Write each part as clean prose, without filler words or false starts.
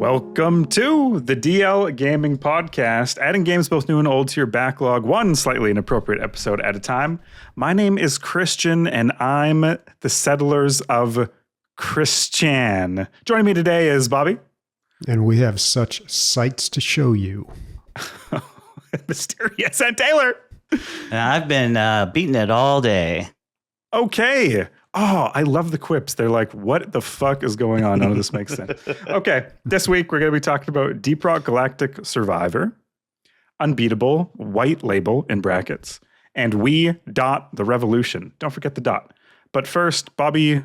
Welcome to the DL Gaming Podcast, adding games both new and old to your backlog, one slightly inappropriate episode at a time. My name is Christian, and I'm the Settlers of Christian. Joining me today is Bobby. And we have such sights to show you. Mysterious, and Taylor. And I've been beating it all day. Okay. Oh, I love the quips. They're like, what the fuck is going on? None of this makes sense. Okay. This week, we're going to be talking about Deep Rock Galactic Survivor, Unbeatable, White Label in brackets, and We Dot the Revolution. Don't forget the dot. But first, Bobby,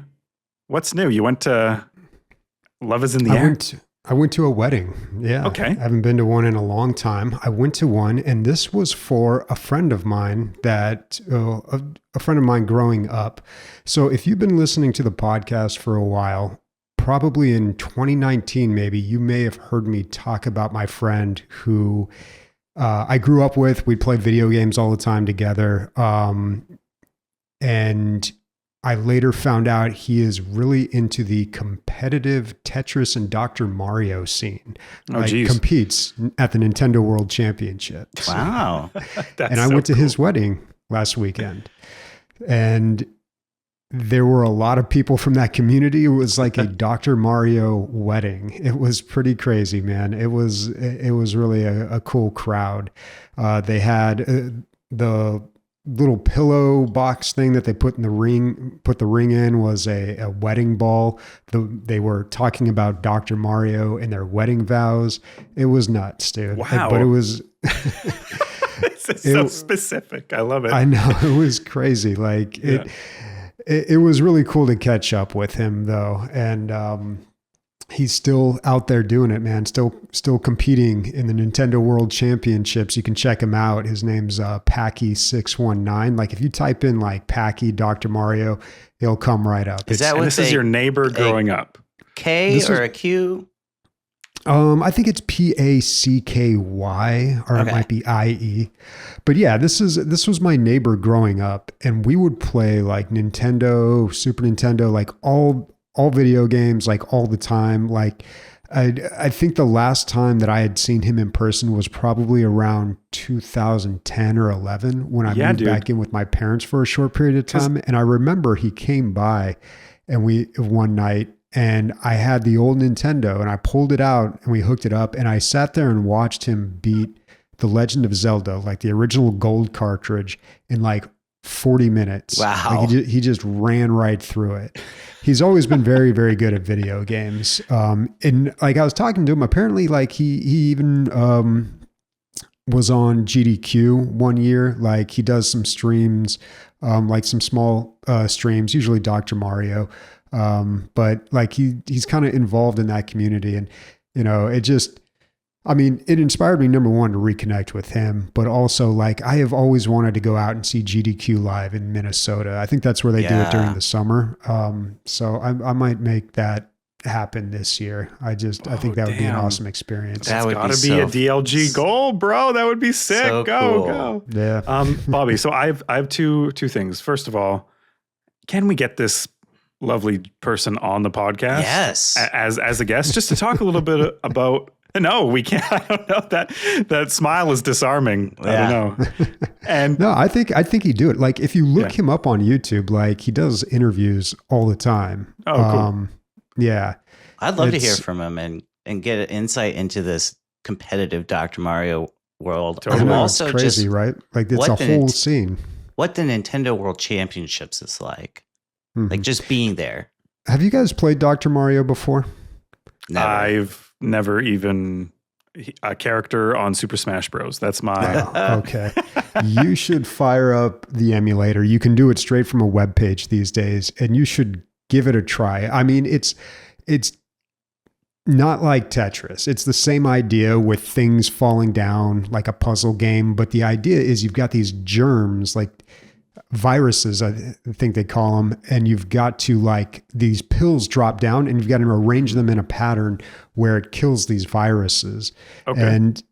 what's new? You went to Love is in the Air? I went to a wedding. Yeah. Okay. I haven't been to one in a long time. I went to one, and this was for a friend of mine that, a friend of mine growing up. So if you've been listening to the podcast for a while, probably in 2019, maybe you may have heard me talk about my friend who I grew up with. We'd play video games all the time together. And I later found out he is really into the competitive Tetris and Dr. Mario scene. Competes at the Nintendo World Championships. Wow. And I went to his wedding last weekend. And there were a lot of people from that community. It was like a Dr. Mario wedding. It was pretty crazy, man. It was really a cool crowd. They had the little pillow box thing that they put the ring in was a wedding ball. They were talking about Dr. Mario and their wedding vows. It was nuts, dude. Wow. But it was This is so specific. I love it. I know, it was crazy. Like it was really cool to catch up with him though. And he's still out there doing it, man. Still competing in the Nintendo World Championships. You can check him out. His name's Packy619. Like if you type in like Packy Dr. Mario, he'll come right up. Is this your neighbor growing up? K or a Q? I think it's Packy, or it might be IE. But yeah, this was my neighbor growing up, and we would play like Nintendo, Super Nintendo, like all video games, like all the time. Like I think the last time that I had seen him in person was probably around 2010 or 11 when I moved back in with my parents for a short period of time. And I remember he came by one night, and I had the old Nintendo and I pulled it out and we hooked it up, and I sat there and watched him beat The Legend of Zelda, like the original gold cartridge, in like 40 minutes. Wow. Like he just ran right through it. He's always been very, very good at video games. And like I was talking to him, apparently like he even was on GDQ one year. Like he does some streams, like some small streams, usually Dr. Mario. But like he's kind of involved in that community, and you know, it inspired me, number one, to reconnect with him, but also like I have always wanted to go out and see GDQ live in Minnesota. I think that's where they do it during the summer. So I might make that happen this year. I think that would be an awesome experience. That's gotta be a DLG goal, bro. That would be sick. So go. Yeah. Bobby, so I have two things. First of all, can we get this lovely person on the podcast? Yes. As a guest, just to talk a little bit about. No, we can't. I don't know. That smile is disarming. Yeah. I don't know. And no, I think he'd do it. Like if you look him up on YouTube, like he does interviews all the time. Oh, cool. Yeah. I'd love to hear from him and get an insight into this competitive Dr. Mario world. Totally. I'm also it's crazy, right? Like it's a whole scene. What the Nintendo World Championships is like. Mm-hmm. Like just being there. Have you guys played Dr. Mario before? Never. I've never even a character on Super Smash Bros. That's my okay. You should fire up the emulator. You can do it straight from a web page these days, and you should give it a try. I mean, it's not like Tetris. It's the same idea with things falling down like a puzzle game, but the idea is you've got these germs, like viruses, I think they call them, and you've got to like these pills drop down and you've got to arrange them in a pattern where it kills these viruses. Okay. And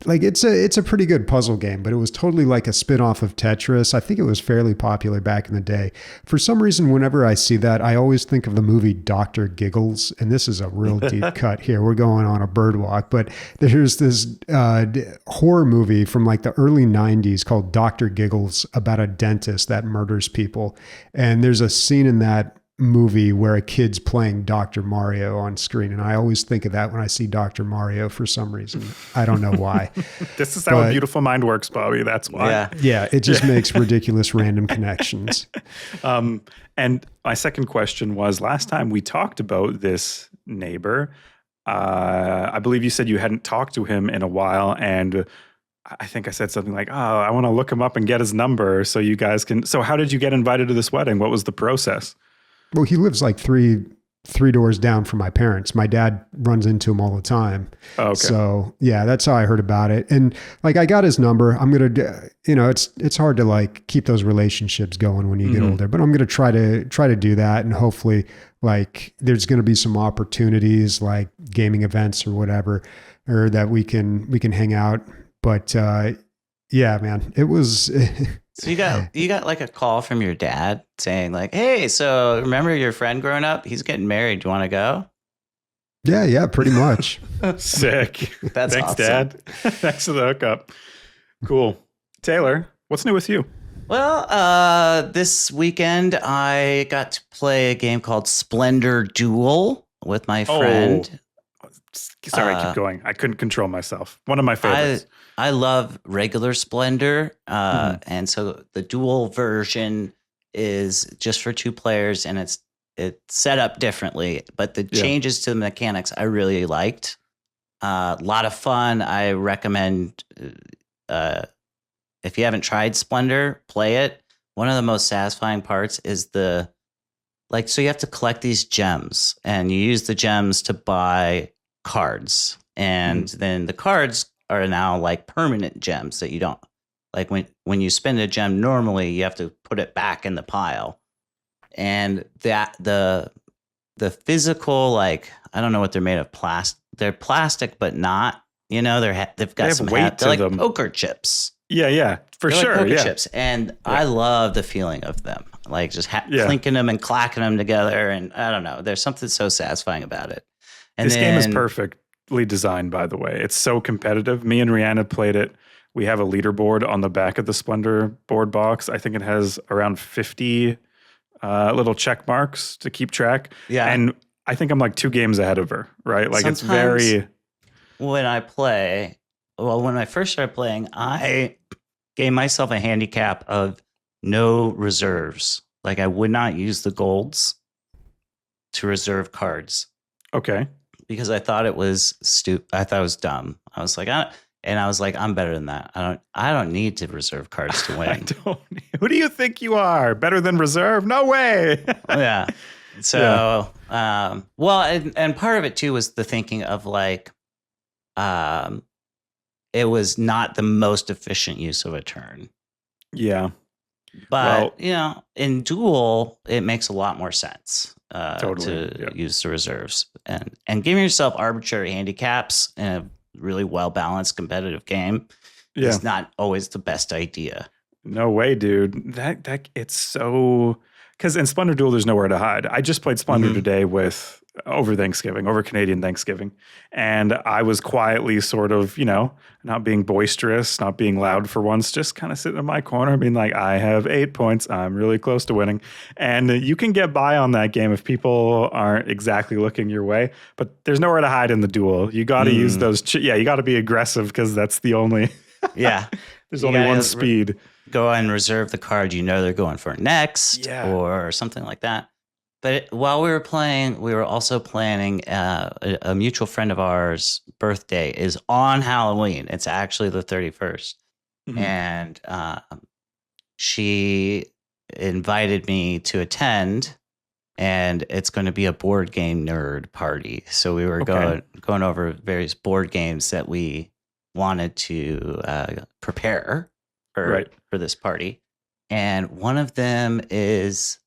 like it's a pretty good puzzle game, but it was totally like a spin-off of Tetris. I think it was fairly popular back in the day. For some reason, whenever I see that, I always think of the movie Dr. Giggles. And this is a real deep cut here. We're going on a bird walk, but there's this horror movie from like the early 90s called Dr. Giggles about a dentist that murders people. And there's a scene in that movie where a kid's playing Dr. Mario on screen. And I always think of that when I see Dr. Mario for some reason. I don't know why. This is how a beautiful mind works, Bobby. That's why. Yeah, it just makes ridiculous random connections. And my second question was, last time we talked about this neighbor, I believe you said you hadn't talked to him in a while, and I think I said something like, oh, I want to look him up and get his number so you guys can. So how did you get invited to this wedding? What was the process? Well, he lives like three doors down from my parents. My dad runs into him all the time. Oh, okay. So yeah, that's how I heard about it. And like, I got his number. I'm going to, it's hard to like keep those relationships going when you get older, but I'm going to try to do that. And hopefully like there's going to be some opportunities like gaming events or whatever, or that we can hang out. But, yeah, man, it was. So you got like a call from your dad saying like, hey, so remember your friend growing up? He's getting married. Do you want to go? Yeah, pretty much. Sick. That's Thanks, awesome. Dad. Thanks for the hookup. Cool. Taylor, what's new with you? Well, this weekend I got to play a game called Splendor Duel with my friend. Sorry, keep going. I couldn't control myself. One of my favorites. I love regular Splendor. And so the dual version is just for 2 players, and it's set up differently, but the changes to the mechanics I really liked. A lot of fun. I recommend, if you haven't tried Splendor, play it. One of the most satisfying parts is so you have to collect these gems, and you use the gems to buy cards. And then the cards are now like permanent gems that you don't like when you spend a gem normally you have to put it back in the pile. And that the physical, like, I don't know what they're made of, they're plastic, but not, they've got they have some weight to they're like them. poker chips. Yeah, for They're sure. like poker Yeah. chips. And I love the feeling of them, like just clinking them and clacking them together. And I don't know, there's something so satisfying about it. And this game is perfectly designed, by the way. It's so competitive. Me and Rihanna played it. We have a leaderboard on the back of the Splendor board box. I think it has around 50 little check marks to keep track. Yeah. And I think I'm like 2 games ahead of her, right? Like sometimes it's very... When I first started playing, I gave myself a handicap of no reserves. Like I would not use the golds to reserve cards. Okay. Because I thought it was stupid. I thought it was dumb. I was like, I'm better than that. I don't need to reserve cards to win. Who do you think you are? Better than reserve? No way. Yeah. So, and part of it too was the thinking of like, it was not the most efficient use of a turn. Yeah. But, in Duel, it makes a lot more sense to use the reserves. And giving yourself arbitrary handicaps in a really well-balanced competitive game is not always the best idea. No way, dude. That it's so... Because in Splendor Duel, there's nowhere to hide. I just played Splendor today over Canadian Thanksgiving. And I was quietly sort of, not being boisterous, not being loud for once, just kind of sitting in my corner being like, I have 8 points. I'm really close to winning. And you can get by on that game if people aren't exactly looking your way. But there's nowhere to hide in the duel. You got to use those. You got to be aggressive because that's the only. There's only one speed. Go and reserve the card they're going for next or something like that. But while we were playing, we were also planning a mutual friend of ours' birthday is on Halloween. It's actually the 31st. And she invited me to attend, and it's going to be a board game nerd party. So we were going over various board games that we wanted to prepare for this party. And one of them is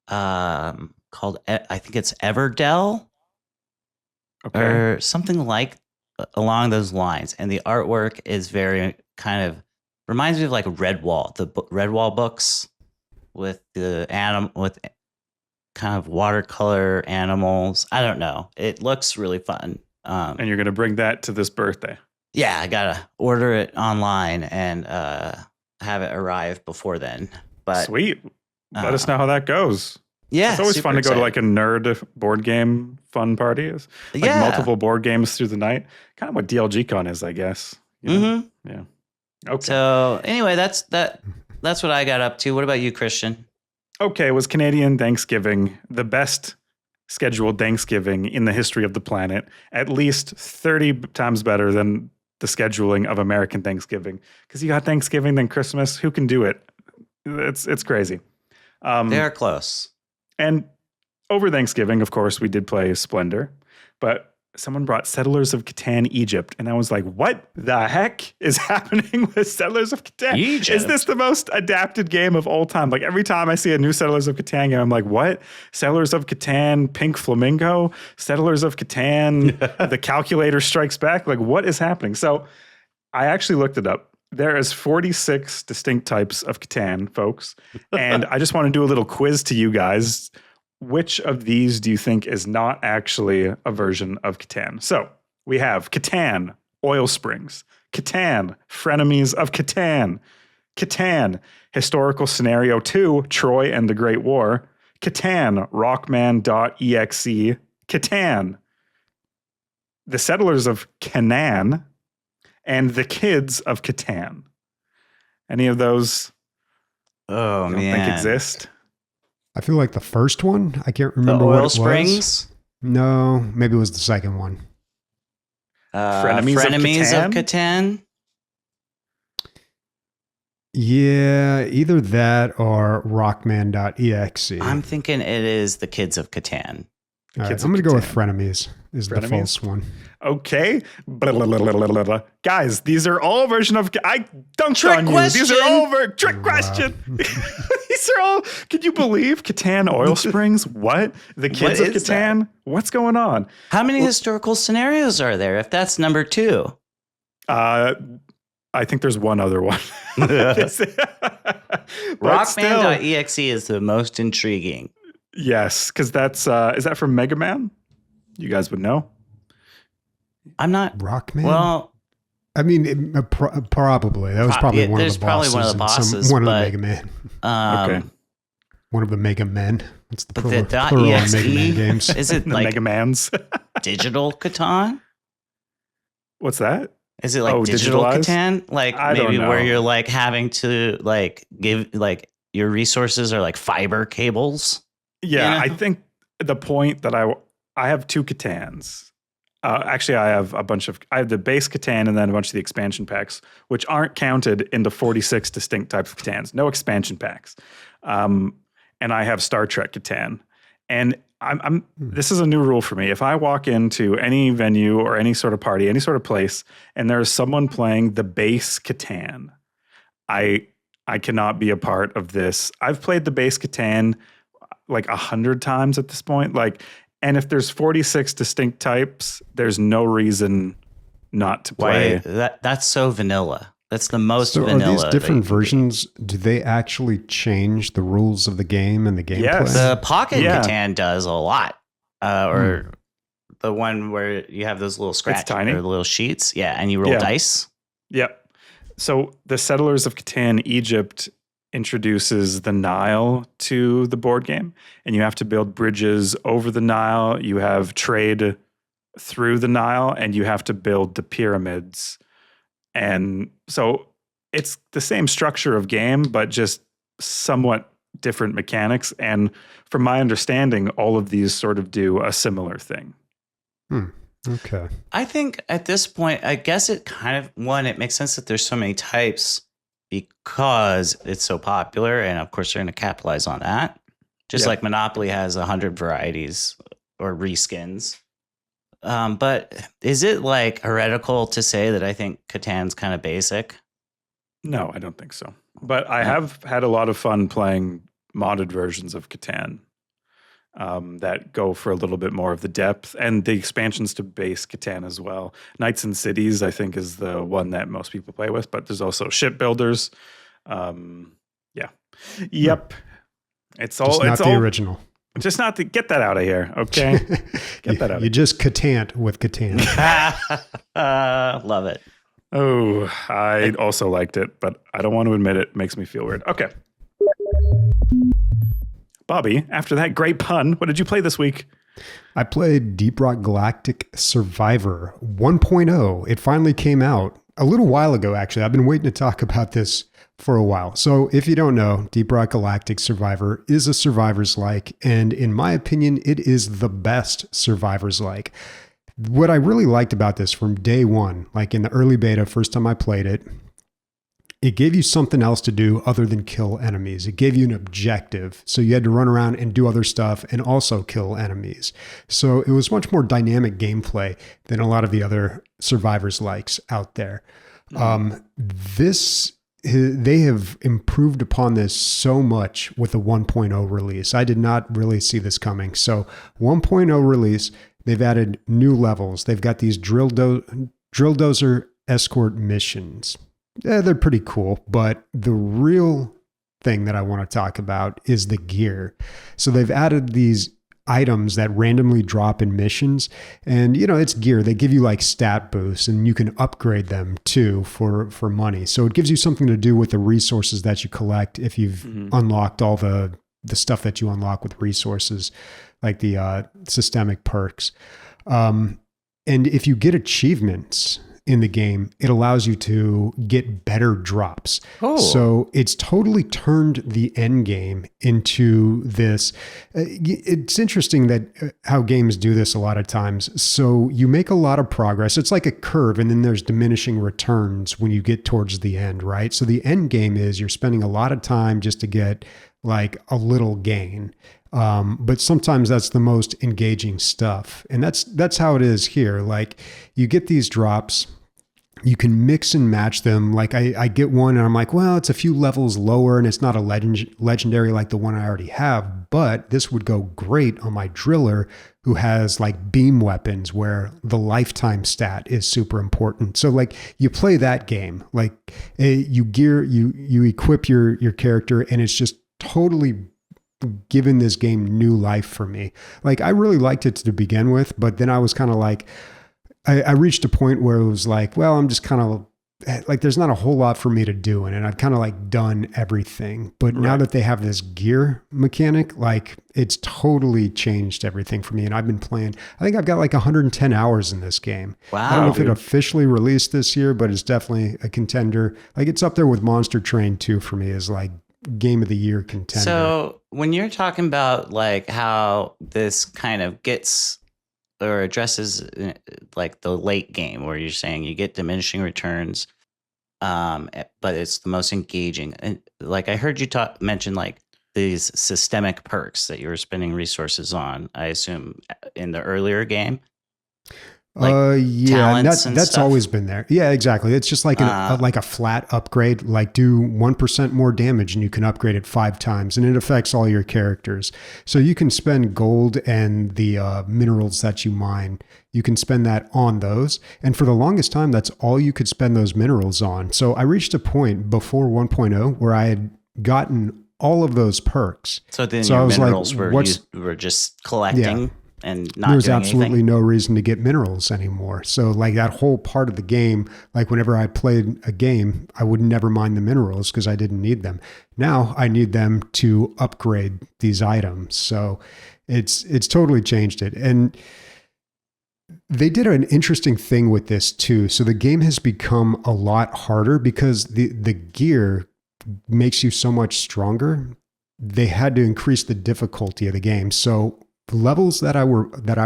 called, I think it's Everdell or something like along those lines, and the artwork is very kind of reminds me of like Redwall, the Redwall books with the with kind of watercolor animals. I don't know. It looks really fun. And you're going to bring that to this birthday. Yeah, I gotta order it online and have it arrive before then. But sweet. Let us know how that goes. Yeah, it's always fun to go to like a nerd board game fun party. Like multiple board games through the night. Kind of what DLG Con is, I guess. You know? Yeah. Okay. So anyway, that's what I got up to. What about you, Christian? Okay, was Canadian Thanksgiving the best scheduled Thanksgiving in the history of the planet? At least 30 times better than the scheduling of American Thanksgiving. Because you got Thanksgiving, then Christmas. Who can do it? It's crazy. They're close. And over Thanksgiving, of course, we did play Splendor, but someone brought Settlers of Catan Egypt, and I was like, what the heck is happening with Settlers of Catan? Egypt. Is this the most adapted game of all time? Like every time I see a new Settlers of Catan game, I'm like, what? Settlers of Catan, Pink Flamingo, Settlers of Catan, The Calculator Strikes Back. Like what is happening? So I actually looked it up. There is 46 distinct types of Catan, folks. And I just want to do a little quiz to you guys. Which of these do you think is not actually a version of Catan? So we have Catan, Oil Springs, Catan, Frenemies of Catan, Catan, Historical Scenario 2, Troy and the Great War, Catan, Rockman.exe, Catan, The Settlers of Canaan, and The Kids of Catan. Any of those don't think exist? I feel like the first one. I can't remember the what Oil it Springs? was. No, maybe it was the second one. Frenemies of Catan? Yeah, either that or Rockman.exe. I'm thinking it is The Kids of Catan. All right, I'm going to go with Frenemies is the false one. Okay. Blah, blah, blah, blah, blah, blah. Guys, these are all version of... I dunked Trick on you. question. These are all trick question. These are all... Can you believe Catan Oil Springs? What? The Kids of Catan? That? What's going on? How many historical scenarios are there if that's number 2? I think there's one other one. Rockman.exe is the most intriguing. Yes, because that's... is that from Mega Man? You guys would know. I'm not Rockman. Well, I mean, probably that was probably one of the bosses. Probably one of the bosses. One of the Mega Man. Okay. One of the Mega Men. It's the plural .exe, of Mega Man games. Is it the like Mega Mans? digital Catan? What's that? Is it like digital Catan? Like maybe where you're like having to like give like your resources are like fiber cables? Yeah, you know? I think the point that I have 2 Catans. Actually, I have the base Catan and then a bunch of the expansion packs, which aren't counted in the 46 distinct types of Catans. No expansion packs. And I have Star Trek Catan. And this is a new rule for me. If I walk into any venue or any sort of party, any sort of place, and there's someone playing the base Catan, I cannot be a part of this. I've played the base Catan like 100 times at this point. And if there's 46 distinct types, there's no reason not to play. That's so vanilla. That's the most vanilla. Are these different versions? Do they actually change the rules of the game and the gameplay? Yes. The Pocket Catan does a lot. Or the one where you have those little scratches or little sheets. Yeah, and you roll dice. Yep. So the Settlers of Catan Egypt introduces the Nile to the board game, and you have to build bridges over the Nile. You have trade through the Nile, and you have to build the pyramids. And so it's the same structure of game, but just somewhat different mechanics. And from my understanding, all of these sort of do a similar thing. Okay. I think at this point, I guess it kind of, it makes sense that there's so many types because it's so popular, and of course they're going to capitalize on that. Just like Monopoly has 100 varieties or reskins. But is it like heretical to say that I think Catan's kind of basic? No, I don't think so. But I have had a lot of fun playing modded versions of Catan. that go for a little bit more of the depth, and the expansions to base Catan as well. Knights and Cities, I think, is the one that most people play with, but there's also shipbuilders. Yeah. Yep. It's all, just not the original. Just not to get that out of here, okay? Get that out. You just Catan with Catan. Love it. Oh, I also liked it, but I don't want to admit it. It makes me feel weird. Okay. Bobby, after that great pun, what did you play this week? I played Deep Rock Galactic Survivor 1.0. It finally came out a little while ago, actually. I've been waiting to talk about this for a while. So if you don't know, Deep Rock Galactic Survivor is a Survivors-like, and in my opinion, it is the best Survivors-like. What I really liked about this from day one, like in the early beta, first time I played it, it gave you something else to do other than kill enemies. It gave you an objective. So you had to run around and do other stuff and also kill enemies. So it was much more dynamic gameplay than a lot of the other Survivors likes out there. They have improved upon this so much with the 1.0 release. I did not really see this coming. So 1.0 release, they've added new levels. They've got these drill dozer escort missions. Yeah, they're pretty cool, but the real thing that I want to talk about is the gear. So they've added these items that randomly drop in missions, and it's gear. They give you like stat boosts, and you can upgrade them too for money. So it gives you something to do with the resources that you collect if you've unlocked all the stuff that you unlock with resources, like the systemic perks. And if you get achievements in the game, it allows you to get better drops. So it's totally turned the end game into this. It's interesting that how games do this a lot of times. So you make a lot of progress. It's like a curve, and then there's diminishing returns when you get towards the end, right? So the end game is you're spending a lot of time just to get like a little gain. But sometimes that's the most engaging stuff. And that's how it is here. Like you get these drops, you can mix and match them. Like I get one and I'm like, well, it's a few levels lower and it's not a legendary like the one I already have, but this would go great on my driller who has like beam weapons where the lifetime stat is super important. So like you play that game, like you equip your character, and it's just totally given this game new life for me. Like I really liked it to begin with, but then I was kind of like, I reached a point where it was like, well, I'm just kind of like, there's not a whole lot for me to do in it. I've kind of like done everything. But now that they have this gear mechanic, like it's totally changed everything for me. And I've been playing, I think I've got like 110 hours in this game. Wow. I don't know if it officially released this year, but it's definitely a contender. Like it's up there with Monster Train 2 for me as like game of the year contender. So when you're talking about like how this kind of gets or addresses like the late game where you're saying you get diminishing returns, but it's the most engaging. And like I heard you mention like these systemic perks that you were spending resources on, I assume in the earlier game. Like yeah, that's stuff? always been there. Yeah, exactly. It's just like a flat upgrade, like do 1% more damage and you can upgrade it 5 times, and it affects all your characters. So you can spend gold and the minerals that you mine, you can spend that on those. And for the longest time, that's all you could spend those minerals on. So I reached a point before 1.0 where I had gotten all of those perks. So then your minerals were just collecting. Yeah. And not there's doing absolutely anything. No reason to get minerals anymore. So like that whole part of the game, like whenever I played a game, I would never mind the minerals because I didn't need them. Now I need them to upgrade these items. So it's totally changed it. And they did an interesting thing with this too. So the game has become a lot harder because the gear makes you so much stronger. They had to increase the difficulty of the game. So the levels that I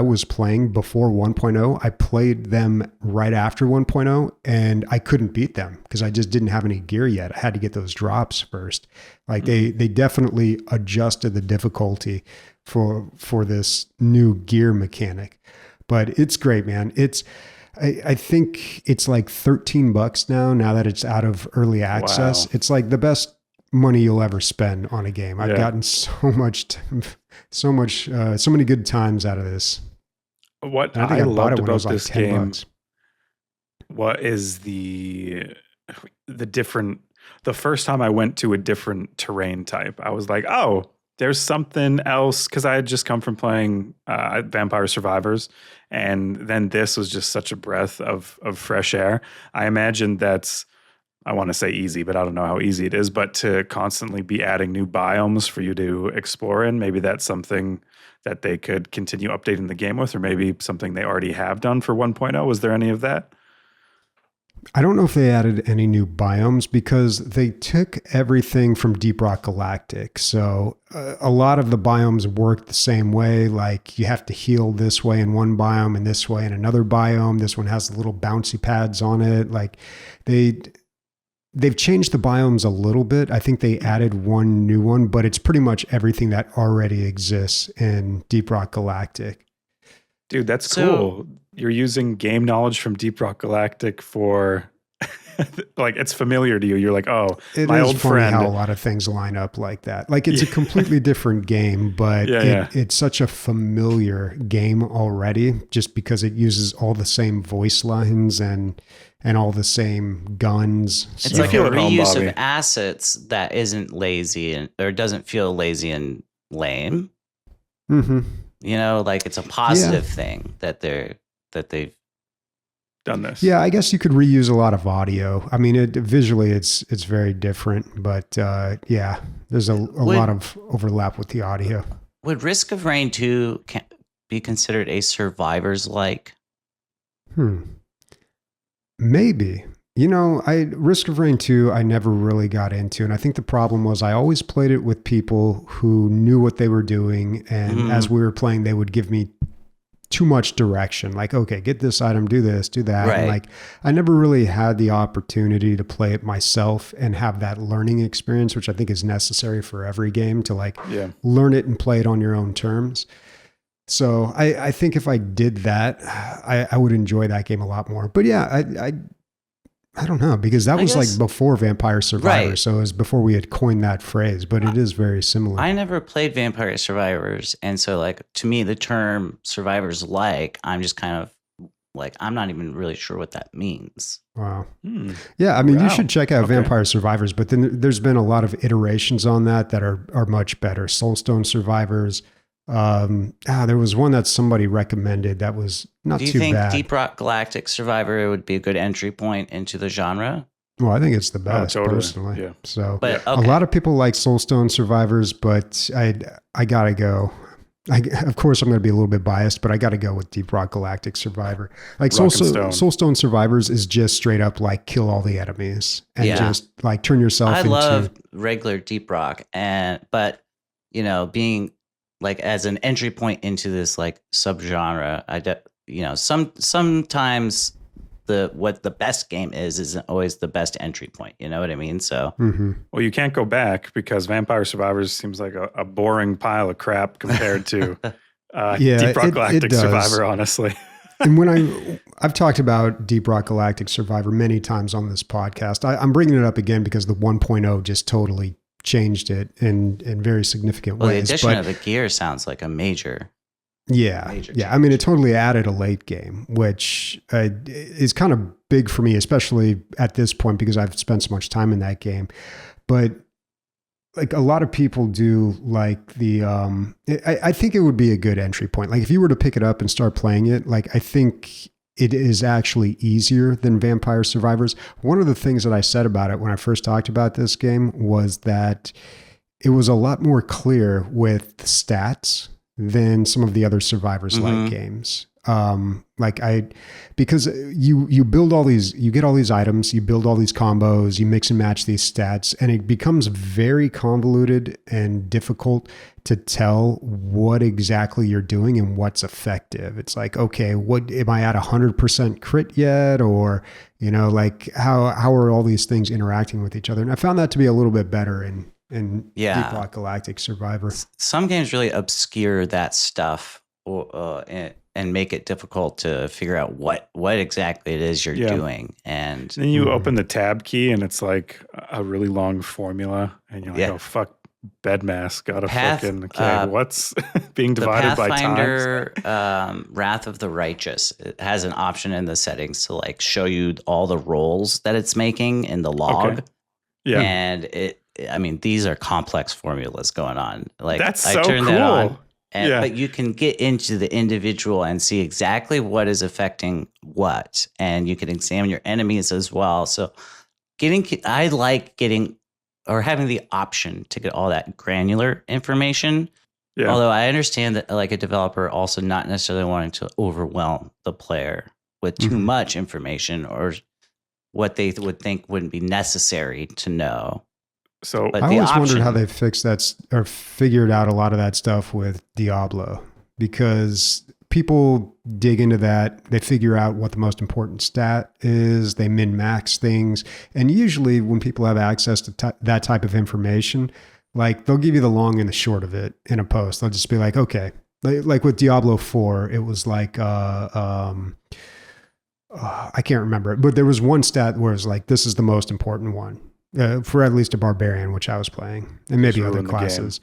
was playing before 1.0, I played them right after 1.0, and I couldn't beat them because I just didn't have any gear yet. I had to get those drops first. Like they definitely adjusted the difficulty for this new gear mechanic. But it's great, man. I think it's like $13 now that it's out of early access. Wow. It's like the best money you'll ever spend on a game. I've gotten so many good times out of this. What I think I I bought loved it when it about was like this $10. game, what is the first time I went to a different terrain type, I was like, oh, there's something else, because I had just come from playing Vampire Survivors, and then this was just such a breath of fresh air. I imagine that's, I want to say easy, but I don't know how easy it is, but to constantly be adding new biomes for you to explore in, maybe that's something that they could continue updating the game with, or maybe something they already have done for 1.0. Was there any of that? I don't know if they added any new biomes because they took everything from Deep Rock Galactic. So a lot of the biomes work the same way. Like you have to heal this way in one biome and this way in another biome. This one has little bouncy pads on it. Like they've changed the biomes a little bit. I think they added one new one, but it's pretty much everything that already exists in Deep Rock Galactic. Dude, that's cool. You're using game knowledge from Deep Rock Galactic for like it's familiar to you. You're like, oh, my old friend. How a lot of things line up like that. Like it's a completely different game, but it's such a familiar game already, just because it uses all the same voice lines and all the same guns. It's like a reuse of assets that isn't lazy or doesn't feel lazy and lame. Mm-hmm. You know, like it's a positive thing that they've done this. Yeah, I guess you could reuse a lot of audio. I mean, visually it's very different, but there's a lot of overlap with the audio. Would Risk of Rain 2 be considered a Survivors like? Maybe. You know, Risk of Rain 2, I never really got into. And I think the problem was I always played it with people who knew what they were doing. And as we were playing, they would give me too much direction. Like, okay, get this item, do this, do that. Right. And like, I never really had the opportunity to play it myself and have that learning experience, which I think is necessary for every game to learn it and play it on your own terms. So I think if I did that, I would enjoy that game a lot more. But yeah, I don't know, because that was like before Vampire Survivor. Right. So it was before we had coined that phrase, but it is very similar. I never played Vampire Survivors. And so like, to me, the term survivors like, I'm just kind of like, I'm not even really sure what that means. Wow. Yeah. I mean, you should check out Vampire Survivors, but then there's been a lot of iterations on that are much better. Soulstone Survivors. There was one that somebody recommended that was not too bad. Do you think Deep Rock Galactic Survivor would be a good entry point into the genre? Well, I think it's the best personally. Yeah. So a lot of people like Soulstone Survivors, but I gotta go. Of course, I'm going to be a little bit biased, but I got to go with Deep Rock Galactic Survivor. Like Soulstone Survivors is just straight up like kill all the enemies and just like turn yourself into. I love regular Deep Rock, but you know, being like as an entry point into this like subgenre, sometimes what the best game isn't always the best entry point. You know what I mean? So, well, you can't go back because Vampire Survivors seems like a boring pile of crap compared to Deep Rock Galactic Survivor, honestly. And when I've talked about Deep Rock Galactic Survivor many times on this podcast, I'm bringing it up again because the 1.0 just totally changed it in very significant ways. The addition of the gear sounds like a major. Yeah. I mean, it totally added a late game, which is kind of big for me, especially at this point because I've spent so much time in that game. But like a lot of people do like I think it would be a good entry point. Like if you were to pick it up and start playing it, like I think it is actually easier than Vampire Survivors. One of the things that I said about it when I first talked about this game was that it was a lot more clear with stats than some of the other Survivors-like games. Because you build all these, you get all these items, you build all these combos, you mix and match these stats, and it becomes very convoluted and difficult to tell what exactly you're doing and what's effective. It's like, okay, what am I at 100% crit yet? Or, like how are all these things interacting with each other? And I found that to be a little bit better in Deep Rock Galactic Survivor. Some games really obscure that stuff and make it difficult to figure out what exactly it is you're doing. And then you open the tab key and it's like a really long formula, and you're like, oh fuck, bed mass, gotta fucking what's being divided by Pathfinder, times. Wrath of the Righteous, it has an option in the settings to like show you all the rolls that it's making in the log. Okay. Yeah, and these are complex formulas going on. Like that's I so turned cool. that on. But you can get into the individual and see exactly what is affecting what, and you can examine your enemies as well. So I like getting or having the option to get all that granular information. Yeah. Although I understand that like a developer also not necessarily wanting to overwhelm the player with too much information or what they would think wouldn't be necessary to know. So I always wondered how they fixed that or figured out a lot of that stuff with Diablo, because people dig into that. They figure out what the most important stat is. They min-max things. And usually when people have access to that type of information, like they'll give you the long and the short of it in a post. They'll just be like, okay, like with Diablo 4, it was like, I can't remember it, but there was one stat where it was like, this is the most important one. For at least a barbarian, which I was playing, and maybe other classes,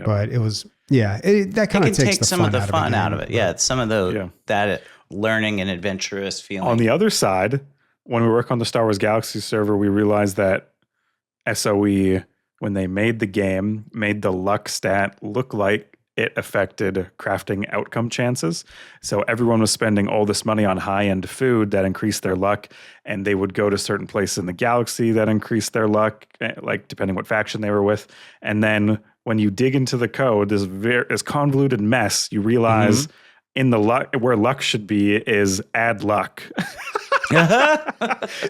but it was that kind of takes some of the fun out of it. Yeah, some of that learning and adventurous feeling. On the other side, when we work on the Star Wars Galaxy server, we realized that SOE, when they made the game, made the luck stat look like it affected crafting outcome chances. So everyone was spending all this money on high-end food that increased their luck, and they would go to certain places in the galaxy that increased their luck, like depending what faction they were with. And then when you dig into the code, this convoluted mess, you realize in the luck where luck should be is add luck.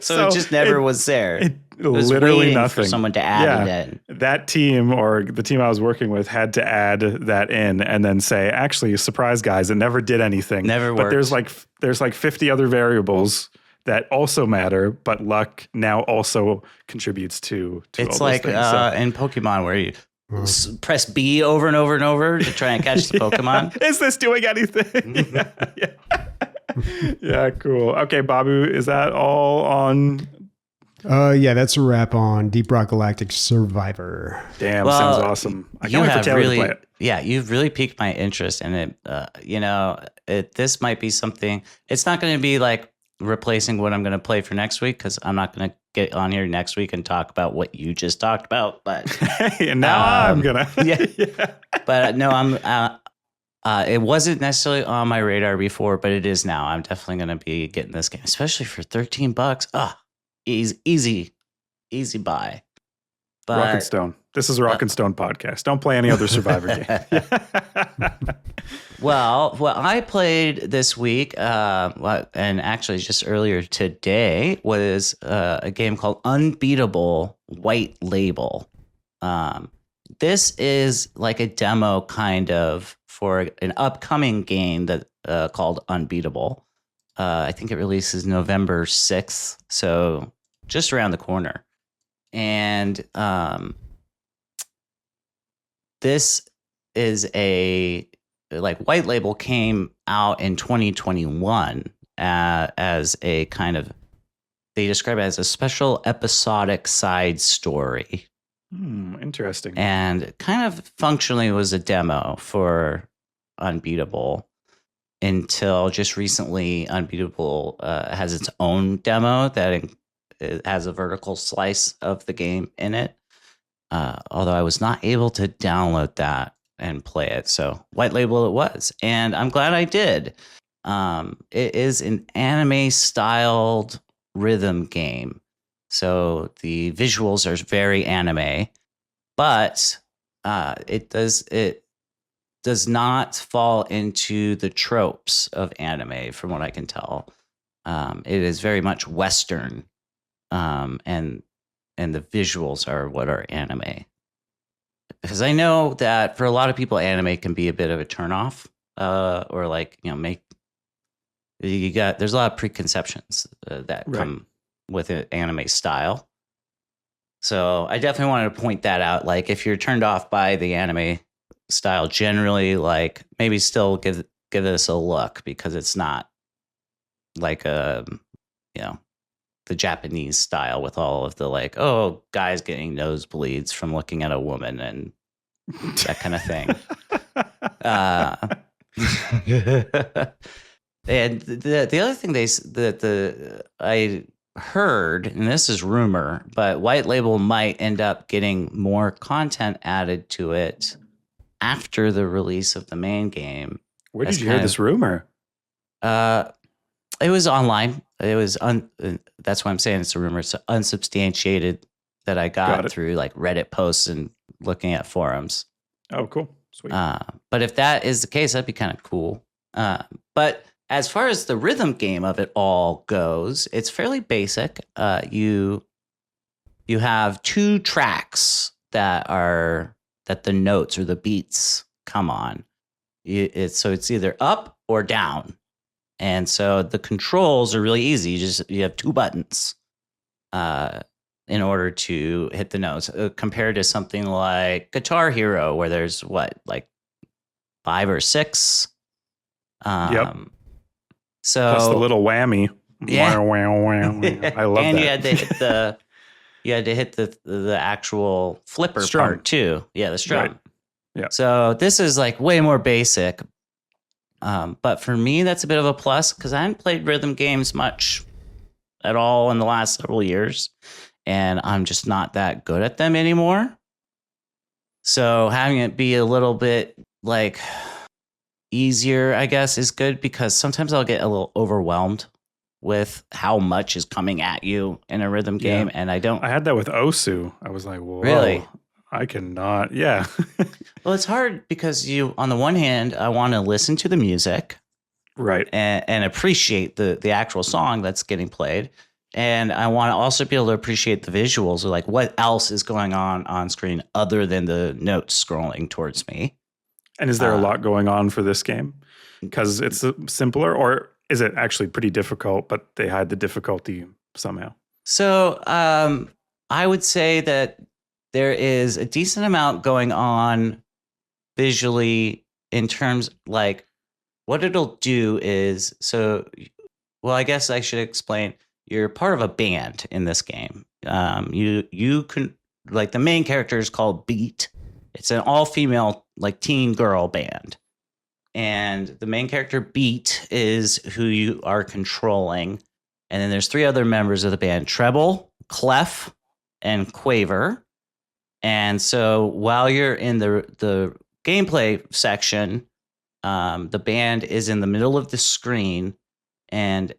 So it just never was there. It was literally nothing. For someone to add it in. That team or the team I was working with had to add that in and then say, actually, surprise guys, it never did anything. Never worked. But there's like 50 other variables that also matter, but luck now also contributes to it's all like those things. In Pokemon where you press B over and over and over to try and catch the Pokemon. Is this doing anything? Yeah, cool. Okay, Babu, is that all on? That's a wrap on Deep Rock Galactic Survivor. Damn, sounds awesome. I can't wait for Taylor to play it. Yeah, you've really piqued my interest in it. This might be something. It's not going to be like replacing what I'm going to play for next week, because I'm not going to get on here next week and talk about what you just talked about. But and now I'm gonna. But no, I'm. It wasn't necessarily on my radar before, but it is now. I'm definitely going to be getting this game, especially for $13. Easy buy. But, Rock and Stone. This is a Rock and Stone podcast. Don't play any other Survivor game. Well, what I played this week, and actually just earlier today, was a game called Unbeatable White Label. This is like a demo kind of for an upcoming game that called Unbeatable. I think it releases November 6th, so just around the corner. And this is White Label came out in 2021 as a kind of, they describe it as a special episodic side story. Interesting. And kind of functionally was a demo for Unbeatable until just recently. Unbeatable has its own demo that it has a vertical slice of the game in it. Although I was not able to download that and play it. So White Label it was. And I'm glad I did. It is an anime styled rhythm game. So the visuals are very anime, but it does not fall into the tropes of anime, from what I can tell. It is very much Western, and the visuals are what are anime. Because I know that for a lot of people, anime can be a bit of a turnoff, or there's a lot of preconceptions that come with an anime style. So I definitely wanted to point that out. Like if you're turned off by the anime style generally, like maybe still give give this a look because it's not like the Japanese style with all of the like, oh, guys getting nosebleeds from looking at a woman and that kind of thing. And the other thing I heard, and this is rumor, but White Label might end up getting more content added to it after the release of the main game. Where did you hear this rumor? It was online. It was that's why I'm saying it's a rumor. It's unsubstantiated that I got through like Reddit posts and looking at forums. Oh, cool. Sweet. But if that is the case, that'd be kind of cool. But as far as the rhythm game of it all goes, it's fairly basic. You have 2 tracks that the notes or the beats come on. So it's either up or down. And so the controls are really easy. You have 2 buttons in order to hit the notes, compared to something like Guitar Hero, where there's like 5 or 6. Yep. So plus the little whammy. Yeah. I love and that. you had to hit the actual flipper Strum. part too. Yeah, the strum. Right. Yeah. So this is like way more basic. But for me, that's a bit of a plus because I haven't played rhythm games much at all in the last several years, and I'm just not that good at them anymore. So having it be a little bit like easier, I guess, is good because sometimes I'll get a little overwhelmed with how much is coming at you in a rhythm game, and I had that with Osu. I was like, whoa. Really? I cannot. Yeah. Well, it's hard because on the one hand, I want to listen to the music, right, and appreciate the actual song that's getting played, and I want to also be able to appreciate the visuals of like what else is going on screen other than the notes scrolling towards me. And is there a lot going on for this game? Because it's simpler, or is it actually pretty difficult, but they hide the difficulty somehow? So I would say that there is a decent amount going on visually in terms like what it'll do is I guess I should explain. You're part of a band in this game. You can like the main character is called Beat. It's an all-female like teen girl band. And the main character Beat is who you are controlling. And then there's 3 other members of the band, Treble, Clef, and Quaver. And so while you're in the gameplay section, the band is in the middle of the screen and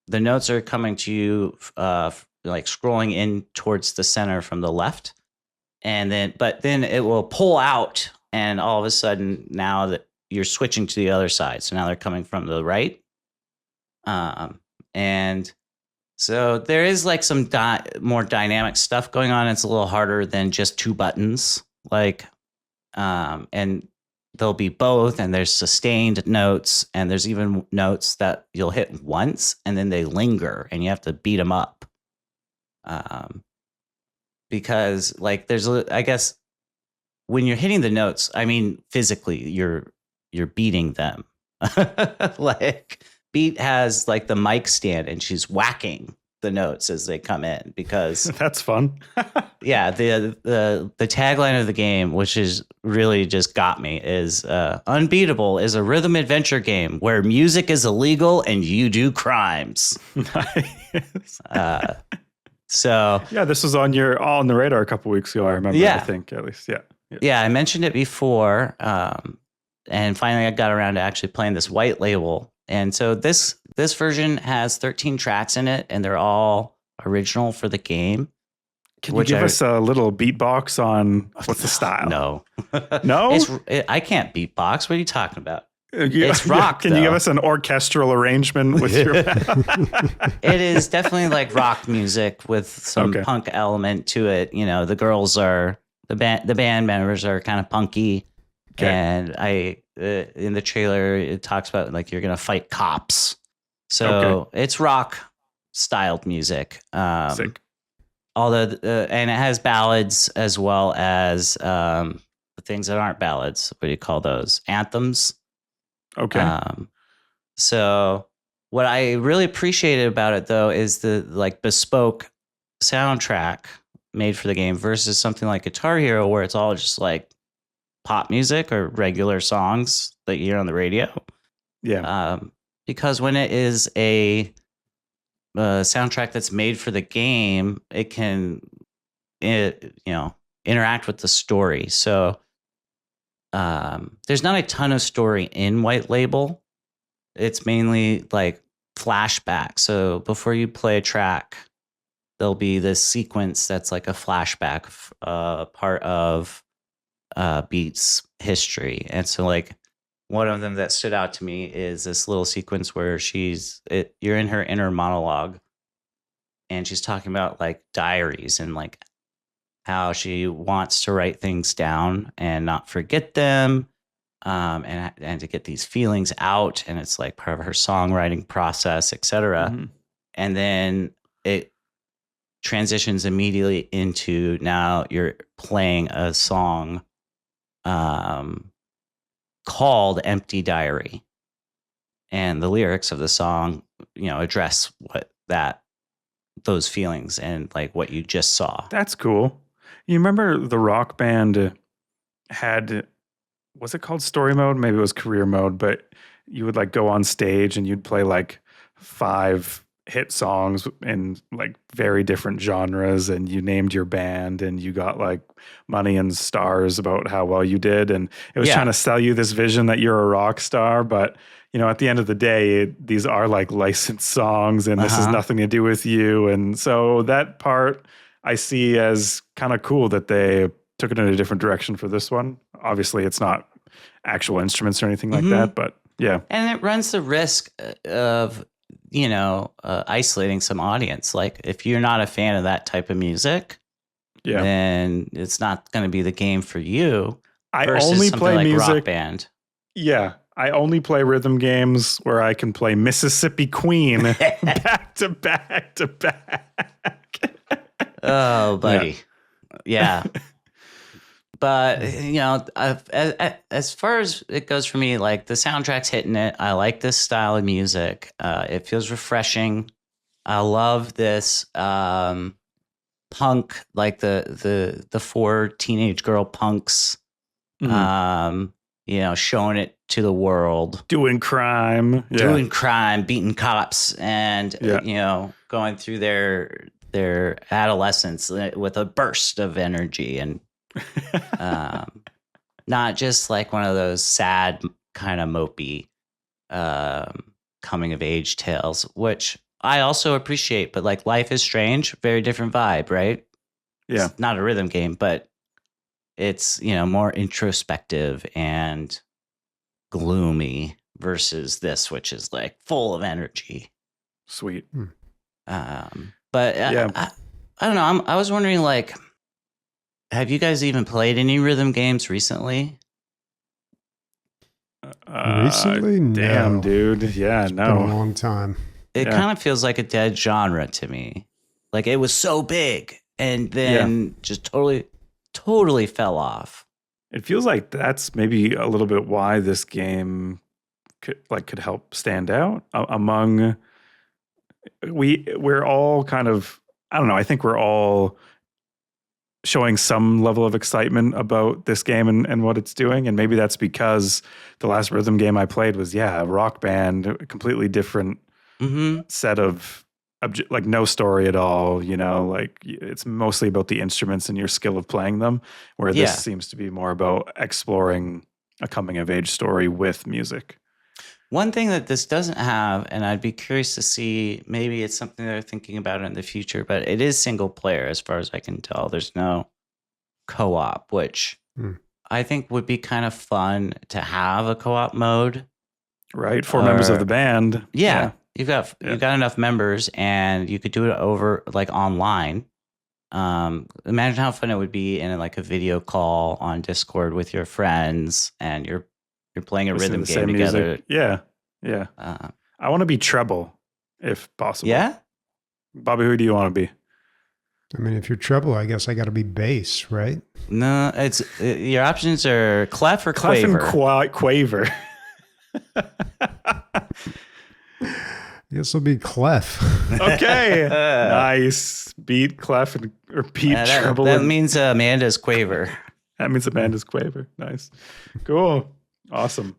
the notes are coming to you like scrolling in towards the center from the left. But then it will pull out and all of a sudden now that you're switching to the other side. So now they're coming from the right. And so there is like some more dynamic stuff going on. It's a little harder than just 2 buttons. And there'll be both, and there's sustained notes, and there's even notes that you'll hit once, and then they linger, and you have to beat them up. Because like I guess when you're hitting the notes, I mean physically, you're beating them. Like Beat has like the mic stand and she's whacking the notes as they come in because that's fun. Yeah, the tagline of the game, which is really just got me, is Unbeatable is a rhythm adventure game where music is illegal and you do crimes. Nice. So yeah, this was on the radar a couple weeks ago. I remember. Yeah. I think at least. Yeah, I mentioned it before, and finally I got around to actually playing this white label. And so this version has 13 tracks in it, and they're all original for the game. Can you give us a little beatbox on what's the style? No. No? I can't beatbox. What are you talking about? It's rock. Can you give us an orchestral arrangement with your It is definitely like rock music with some punk element to it. You know, the girls are the band members are kind of punky. Okay. And in the trailer it talks about like you're gonna fight cops. So it's rock styled music. Sick. Although and it has ballads as well as the things that aren't ballads. What do you call those? Anthems. Okay. So what I really appreciated about it though is the like bespoke soundtrack made for the game versus something like Guitar Hero where it's all just like pop music or regular songs that you hear on the radio. Yeah. Because when it is a soundtrack that's made for the game, it can interact with the story. So there's not a ton of story in White Label. It's mainly like flashback. So before you play a track, there'll be this sequence that's like a flashback part of Beat's history. And so like one of them that stood out to me is this little sequence where you're in her inner monologue and she's talking about like diaries and like how she wants to write things down and not forget them. And to get these feelings out, and it's like part of her songwriting process, etc. Mm-hmm. And then it transitions immediately into now you're playing a song called Empty Diary, and the lyrics of the song, address those feelings and like what you just saw. That's cool. You remember the Rock Band had, was it called story mode? Maybe it was career mode, but you would like go on stage and you'd play like 5 hit songs in like very different genres, and you named your band and you got like money and stars about how well you did. And it was trying to sell you this vision that you're a rock star. But, at the end of the day, these are like licensed songs and this has nothing to do with you. And so that part I see as kind of cool that they took it in a different direction for this one. Obviously, it's not actual instruments or anything like that, but yeah. And it runs the risk of, isolating some audience. Like if you're not a fan of that type of music, then it's not going to be the game for you. I only play like music. Rock Band. Yeah. I only play rhythm games where I can play Mississippi Queen back to back to back. Oh, buddy. Yeah. But, as far as it goes for me, like the soundtrack's hitting it. I like this style of music. It feels refreshing. I love this punk, like the 4 teenage girl punks, showing it to the world. Doing crime. Beating cops, and, going through their adolescence with a burst of energy and not just like one of those sad kind of mopey coming of age tales, which I also appreciate, but like Life is Strange, very different vibe, right? Yeah. It's not a rhythm game, but it's, more introspective and gloomy versus this, which is like full of energy. Sweet. But I don't know. I was wondering, like, have you guys even played any rhythm games recently? Recently? Damn, no. dude. Yeah, It's no. been a long time. It kind of feels like a dead genre to me. Like it was so big and then just totally fell off. It feels like that's maybe a little bit why this game could help stand out among. We're all kind of, I don't know. I think we're all showing some level of excitement about this game and what it's doing. And maybe that's because the last rhythm game I played was, a Rock Band, a completely different set of, like no story at all, like it's mostly about the instruments and your skill of playing them, where this seems to be more about exploring a coming of age story with music. One thing that this doesn't have, and I'd be curious to see, maybe it's something they're thinking about in the future, but it is single player as far as I can tell. There's no co-op, which I think would be kind of fun to have a co-op mode. Right. 4 members of the band. Yeah. You've got enough members and you could do it over like online. Imagine how fun it would be in like a video call on Discord with your friends and you're playing a rhythm game together. Music. Yeah. I want to be treble if possible. Yeah? Bobby, who do you want to be? I mean, if you're treble, I guess I got to be bass, right? No, it's your options are clef or quaver. Clef and quaver. This will be Clef. Okay. Nice. Beat Clef or beat Treble. That means Amanda's Quaver. That means Amanda's Quaver. Nice. Cool. Awesome.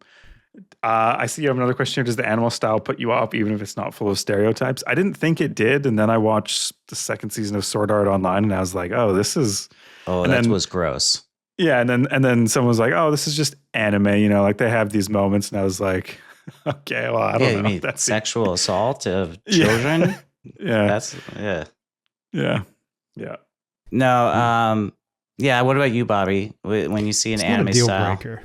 I see you have another question here. Does the animal style put you off even if it's not full of stereotypes? I didn't think it did. And then I watched the second season of Sword Art Online and I was like, oh, this is... Oh, and that then, was gross. Yeah. And then someone was like, oh, this is just anime. You know, like they have these moments. And I was like, okay, well, I don't know. You mean That's sexual assault of children? Yeah. Yeah. Yeah. No, yeah. What about you, Bobby? When you see an It's anime not a deal style? breaker.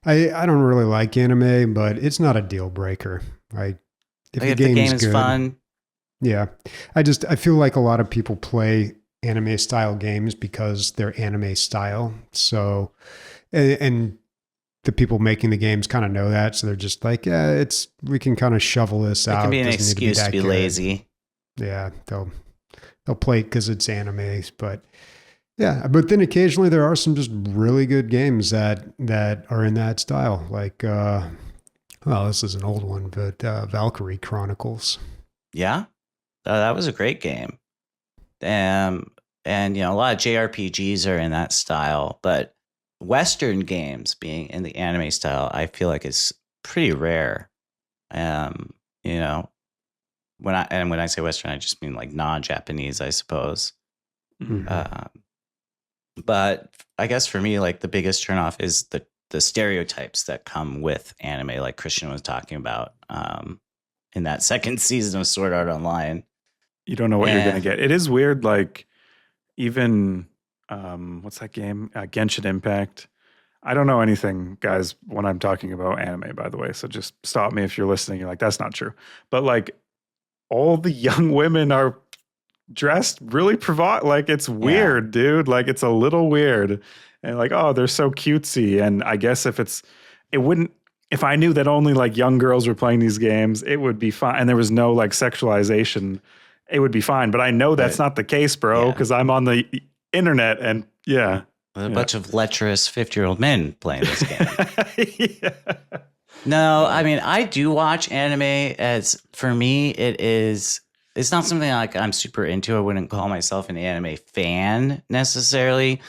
I don't really like anime, but it's not a deal breaker. Right? If the game is good, fun. Yeah. I feel like a lot of people play anime style games because they're anime style. So, and the people making the games kind of know that. So they're just like, yeah, we can kind of shovel this out. It can be an Doesn't need excuse to be good. lazy. Yeah. They'll play it because it's anime, but yeah, but then occasionally there are some just really good games that are in that style. Like, well, this is an old one, but Valkyrie Chronicles. Yeah, that was a great game. And you know, a lot of JRPGs are in that style, but Western games being in the anime style, I feel like is pretty rare. You know, when I say Western, I just mean like non-Japanese, I suppose. Mm-hmm. But I guess for me, like the biggest turnoff is the stereotypes that come with anime, like Christian was talking about in that second season of Sword Art Online. You don't know what you're going to get. It is weird, like even, what's that game? Genshin Impact. I don't know anything, guys, when I'm talking about anime, by the way. So just stop me if you're listening. You're like, that's not true. But like all the young women are dressed really like it's weird, dude. Like it's a little weird. And like, oh, they're so cutesy. And I guess if I knew that only like young girls were playing these games, it would be fine. And there was no like sexualization, it would be fine. But I know that's not the case, bro, because I'm on the internet and a bunch of lecherous 50-year-old men playing this game. No, I mean, I do watch anime. As for me, it's not something like I'm super into. I wouldn't call myself an anime fan necessarily,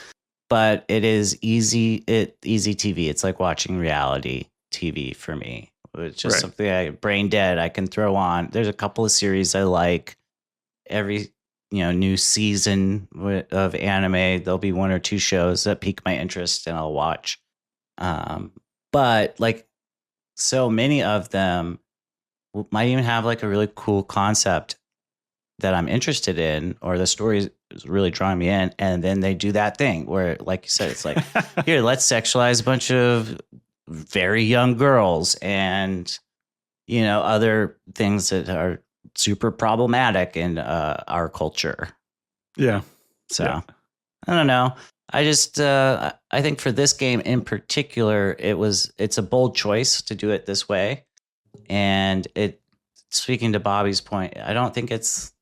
but it is easy TV. It's like watching reality TV for me. It's just something brain dead I can throw on. There's a couple of series I like. Every new season of anime, there'll be one or two shows that pique my interest and I'll watch. But like so many of them might even have like a really cool concept that I'm interested in, or the story is really drawing me in. And then they do that thing where, like you said, it's like, here, let's sexualize a bunch of very young girls and, other things that are super problematic in our culture. Yeah. So I don't know. I just, I think for this game in particular, it's a bold choice to do it this way. And speaking to Bobby's point, I don't think it's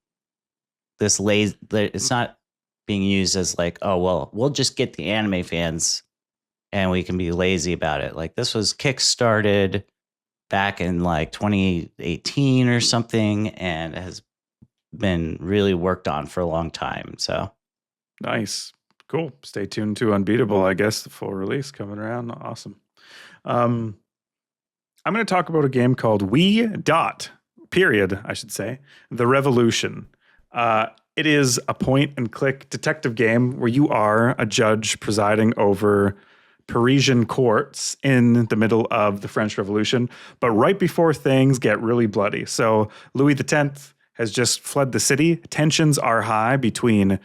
this lazy, it's not being used as like, oh, well, we'll just get the anime fans and we can be lazy about it. Like this was kickstarted back in like 2018 or something and has been really worked on for a long time. So nice. Cool. Stay tuned to Unbeatable, I guess, the full release coming around. Awesome. I'm going to talk about a game called The Revolution. It is a point-and-click detective game where you are a judge presiding over Parisian courts in the middle of the French Revolution, but right before things get really bloody. So Louis X has just fled the city. Tensions are high between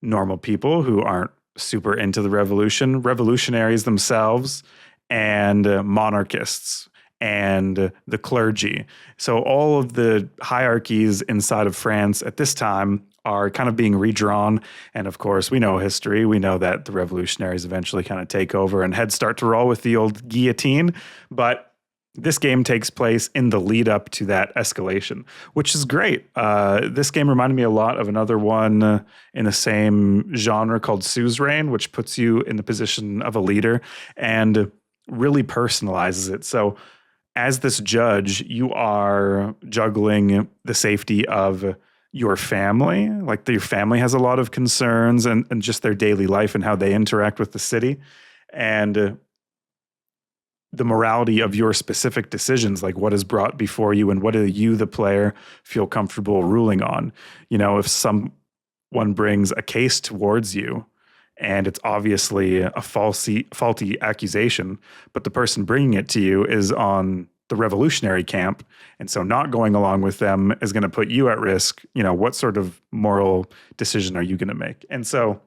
normal people who aren't super into the revolution, revolutionaries themselves, and monarchists and the clergy. So all of the hierarchies inside of France at this time are kind of being redrawn. And of course, we know history. We know that the revolutionaries eventually kind of take over and heads start to roll with the old guillotine. But this game takes place in the lead up to that escalation, which is great. This game reminded me a lot of another one in the same genre called Suzerain, which puts you in the position of a leader and really personalizes it. So as this judge, you are juggling the safety of your family. Like your family has a lot of concerns and just their daily life and how they interact with the city. And the morality of your specific decisions, like what is brought before you and what do you, the player, feel comfortable ruling on. If someone brings a case towards you and it's obviously a faulty accusation, but the person bringing it to you is on the revolutionary camp, and so not going along with them is going to put you at risk. What sort of moral decision are you going to make? And so,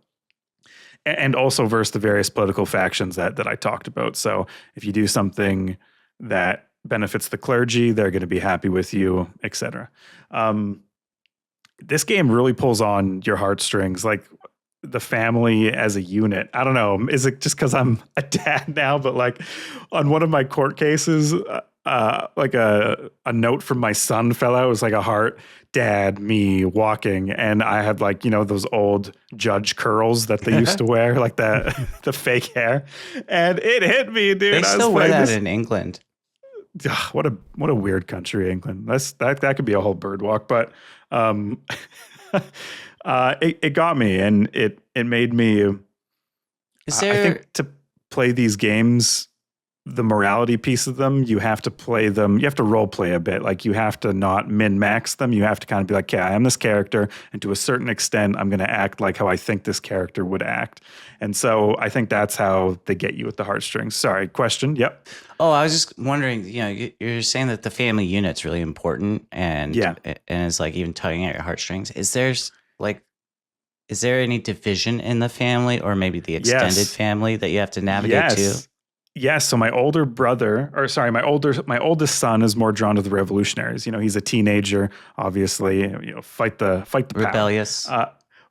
and also versus the various political factions that I talked about. So if you do something that benefits the clergy, they're going to be happy with you, etc. This game really pulls on your heartstrings, like the family as a unit. I don't know. Is it just because I'm a dad now? But like on one of my court cases, like a note from my son fell out. It was like a heart, dad, me walking. And I had like, those old judge curls that they used to wear, like the fake hair. And it hit me, dude. They still wear that in England. What a weird country, England. That could be a whole bird walk, but it got me, and it made me. I think to play these games, the morality piece of them, you have to play them. You have to role play a bit. Like you have to not min max them. You have to kind of be like, okay, I am this character, and to a certain extent, I'm going to act like how I think this character would act. And so I think that's how they get you with the heartstrings. Sorry, question. Yep. Oh, I was just wondering. You're saying that the family unit's really important, and it's like even tugging at your heartstrings. Is there any division in the family, or maybe the extended family that you have to navigate to? Yes. So my my oldest son is more drawn to the revolutionaries. He's a teenager, obviously, fight the rebellious.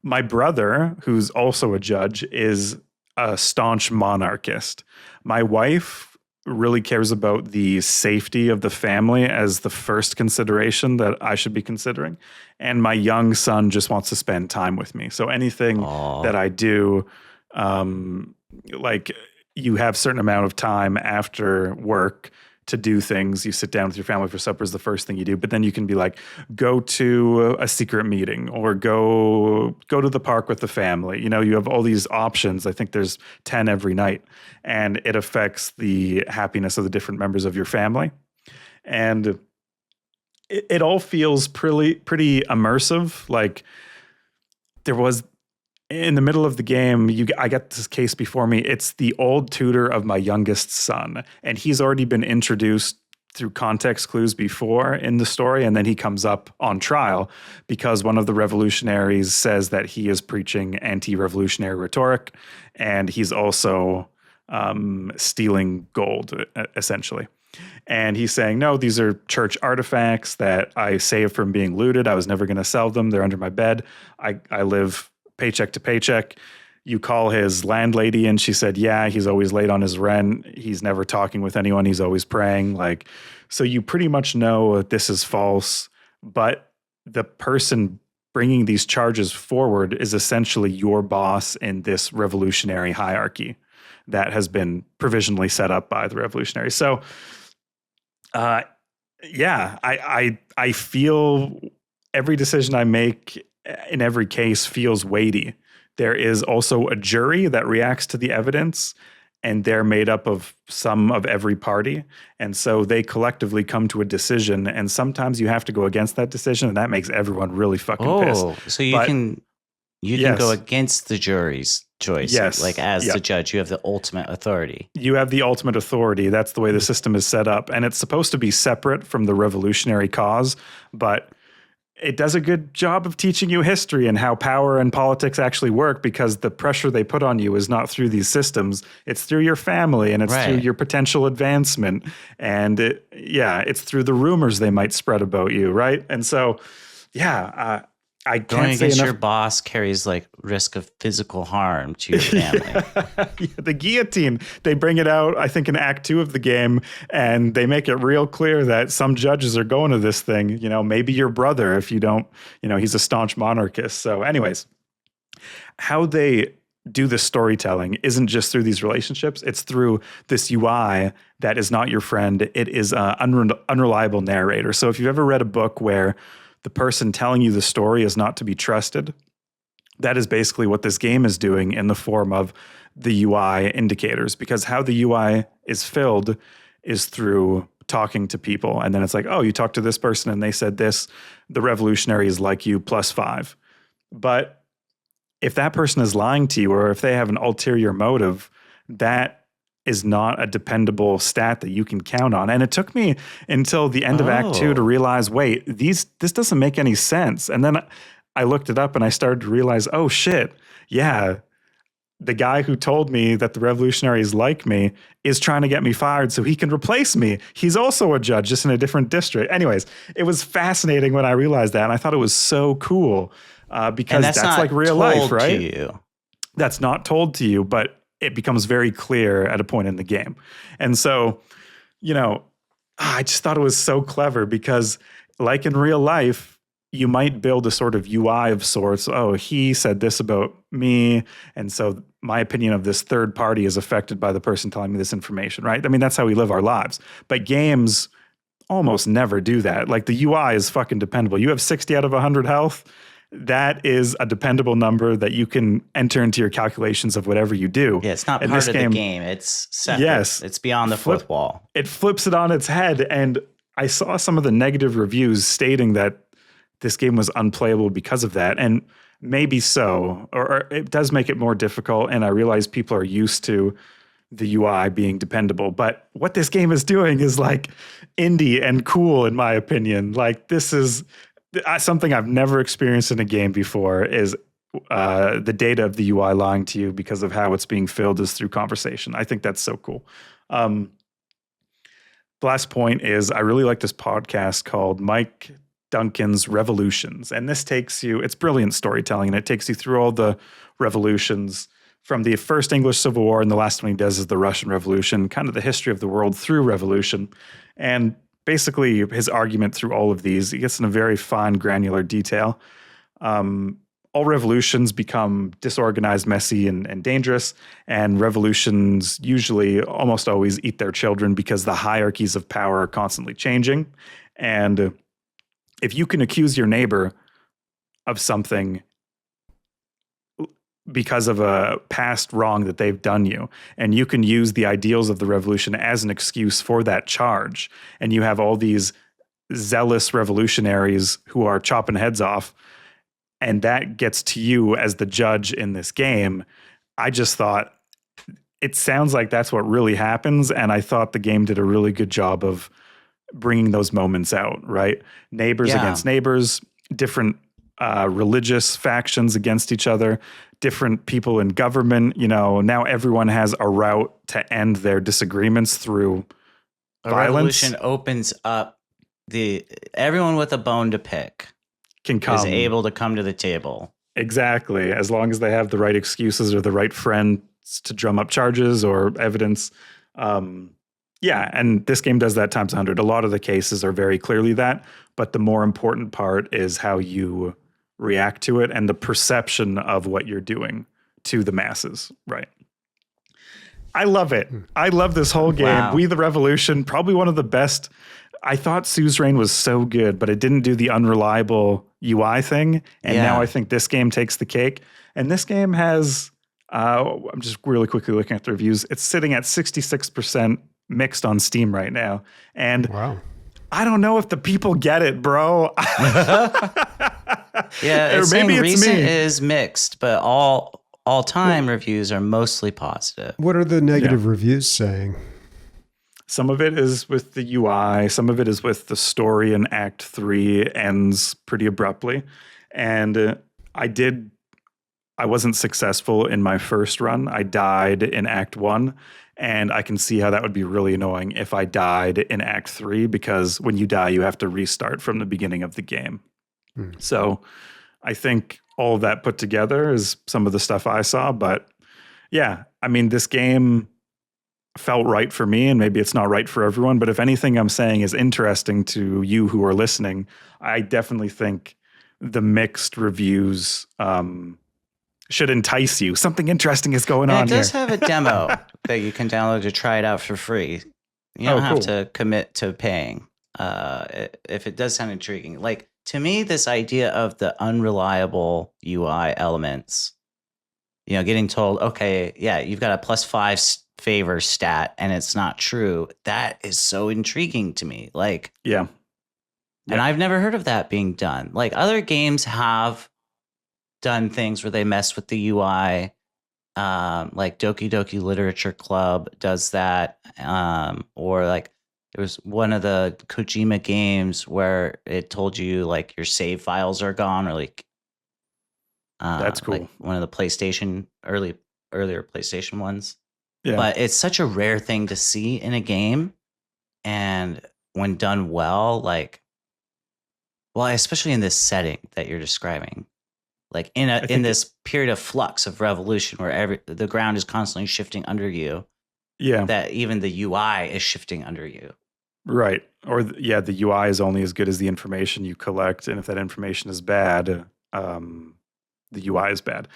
My brother, who's also a judge, is a staunch monarchist. My wife really cares about the safety of the family as the first consideration that I should be considering. And my young son just wants to spend time with me. So anything that I do, like you have a certain amount of time after work to do things. You sit down with your family for supper is the first thing you do, but then you can be like, go to a secret meeting or go to the park with the family. You have all these options. I think there's 10 every night, and it affects the happiness of the different members of your family. And it all feels pretty immersive. Like there was, in the middle of the game, I got this case before me. It's the old tutor of my youngest son, and he's already been introduced through context clues before in the story, and then he comes up on trial because one of the revolutionaries says that he is preaching anti-revolutionary rhetoric, and he's also stealing gold, essentially. And he's saying, no, these are church artifacts that I saved from being looted. I was never going to sell them. They're under my bed. I live paycheck to paycheck. You call his landlady and she said, yeah, he's always late on his rent. He's never talking with anyone. He's always praying. Like, so you pretty much know this is false, but the person bringing these charges forward is essentially your boss in this revolutionary hierarchy that has been provisionally set up by the revolutionaries. So, I feel every decision I make in every case feels weighty. There is also a jury that reacts to the evidence, and they're made up of some of every party. And so they collectively come to a decision, and sometimes you have to go against that decision, and that makes everyone really fucking pissed. So you can go against the jury's choice. Yes. Like as the judge, you have the ultimate authority. You have the ultimate authority. That's the way the system is set up. And it's supposed to be separate from the revolutionary cause, but it does a good job of teaching you history and how power and politics actually work, because the pressure they put on you is not through these systems. It's through your family, and it's through your potential advancement. And it's through the rumors they might spread about you. Right. And so, I can't Going say against enough. your boss carries like risk of physical harm to your family. The guillotine, they bring it out, I think, in Act 2 of the game, and they make it real clear that some judges are going to this thing. Maybe your brother, if you don't, he's a staunch monarchist. So anyways, how they do the storytelling isn't just through these relationships. It's through this UI that is not your friend. It is an unreliable narrator. So if you've ever read a book where the person telling you the story is not to be trusted, that is basically what this game is doing in the form of the UI indicators, because how the UI is filled is through talking to people. And then it's like, oh, you talked to this person and they said this, the revolutionary is like you +5. But if that person is lying to you, or if they have an ulterior motive, that is not a dependable stat that you can count on. And it took me until the end of Act 2 to realize, wait, this doesn't make any sense. And then I looked it up and I started to realize, oh shit, yeah, the guy who told me that the revolutionaries like me is trying to get me fired so he can replace me. He's also a judge, just in a different district. Anyways, it was fascinating when I realized that. And I thought it was so cool because that's like real life, right? To you. That's not told to you, but it becomes very clear at a point in the game. And so, you know, I just thought it was so clever because like in real life, you might build a sort of UI of sorts. Oh, he said this about me. And so my opinion of this third party is affected by the person telling me this information, right? I mean, that's how we live our lives. But games almost never do that. Like the UI is fucking dependable. You have 60 out of 100 health. That is a dependable number that you can enter into your calculations of whatever you do. Yeah, it's not part of the game. It's separate. Yes. It's beyond the fourth wall. It flips it on its head. And I saw some of the negative reviews stating that this game was unplayable because of that. And maybe so, or it does make it more difficult. And I realize people are used to the UI being dependable. But what this game is doing is like indie and cool, in my opinion. Like this is something I've never experienced in a game before, is the data of the UI lying to you because of how it's being filled is through conversation. I think that's so cool. The last point is I really like this podcast called Mike Duncan's Revolutions. And this takes you, it's brilliant storytelling, and it takes you through all the revolutions from the first English Civil War, and the last one he does is the Russian Revolution, kind of the history of the world through revolution. And basically his argument through all of these, he gets in a very fine, granular detail. All revolutions become disorganized, messy, and dangerous. And revolutions usually, almost always, eat their children because the hierarchies of power are constantly changing. And if you can accuse your neighbor of something because of a past wrong that they've done you, and you can use the ideals of the revolution as an excuse for that charge, and you have all these zealous revolutionaries who are chopping heads off, and that gets to you as the judge in this game, I just thought it sounds like that's what really happens. And I thought the game did a really good job of bringing those moments out, right? Neighbors against neighbors, different religious factions against each other, different people in government. You know, now everyone has a route to end their disagreements through violence. Revolution opens up everyone with a bone to pick can come, is able to come to the table. Exactly, as long as they have the right excuses or the right friends to drum up charges or evidence. Yeah, and this game does that times 100. A lot of the cases are very clearly that, but the more important part is how you react to it and the perception of what you're doing to the masses, right? I love it. I love this whole game. Wow. We the Revolution, probably one of the best. I thought Suzerain was so good, but it didn't do the unreliable UI thing. And now I think this game takes the cake. And this game has, I'm just really quickly looking at the reviews. It's sitting at 66% mixed on Steam right now. And I don't know if the people get it, bro. Yeah, it's maybe it's recent me. Is mixed, but all time reviews are mostly positive. What are the negative reviews saying? Some of it is with the UI. Some of it is with the story in Act 3 ends pretty abruptly. And I wasn't successful in my first run. I died in Act 1. And I can see how that would be really annoying if I died in Act 3, because when you die, you have to restart from the beginning of the game. So I think all of that put together is some of the stuff I saw. But yeah, I mean, this game felt right for me, and maybe it's not right for everyone. But if anything I'm saying is interesting to you who are listening, I definitely think the mixed reviews should entice you. Something interesting is going And on it does here. have a demo that you can download to try it out for free. You don't have to commit to paying. If it does sound intriguing, like to me, this idea of the unreliable UI elements, getting told, okay, yeah, you've got a +5 favor stat and it's not true. That is so intriguing to me. Like, yeah. And I've never heard of that being done. Like other games have done things where they mess with the UI. Like Doki Doki Literature Club does that. Or like there was one of the Kojima games where it told you like your save files are gone, or like that's cool. Like one of the PlayStation earlier PlayStation ones. Yeah. But it's such a rare thing to see in a game, and when done well, especially in this setting that you're describing, like in this period of flux of revolution where the ground is constantly shifting under you. Yeah. That even the UI is shifting under you. Right. Or the UI is only as good as the information you collect, and if that information is bad, the UI is bad.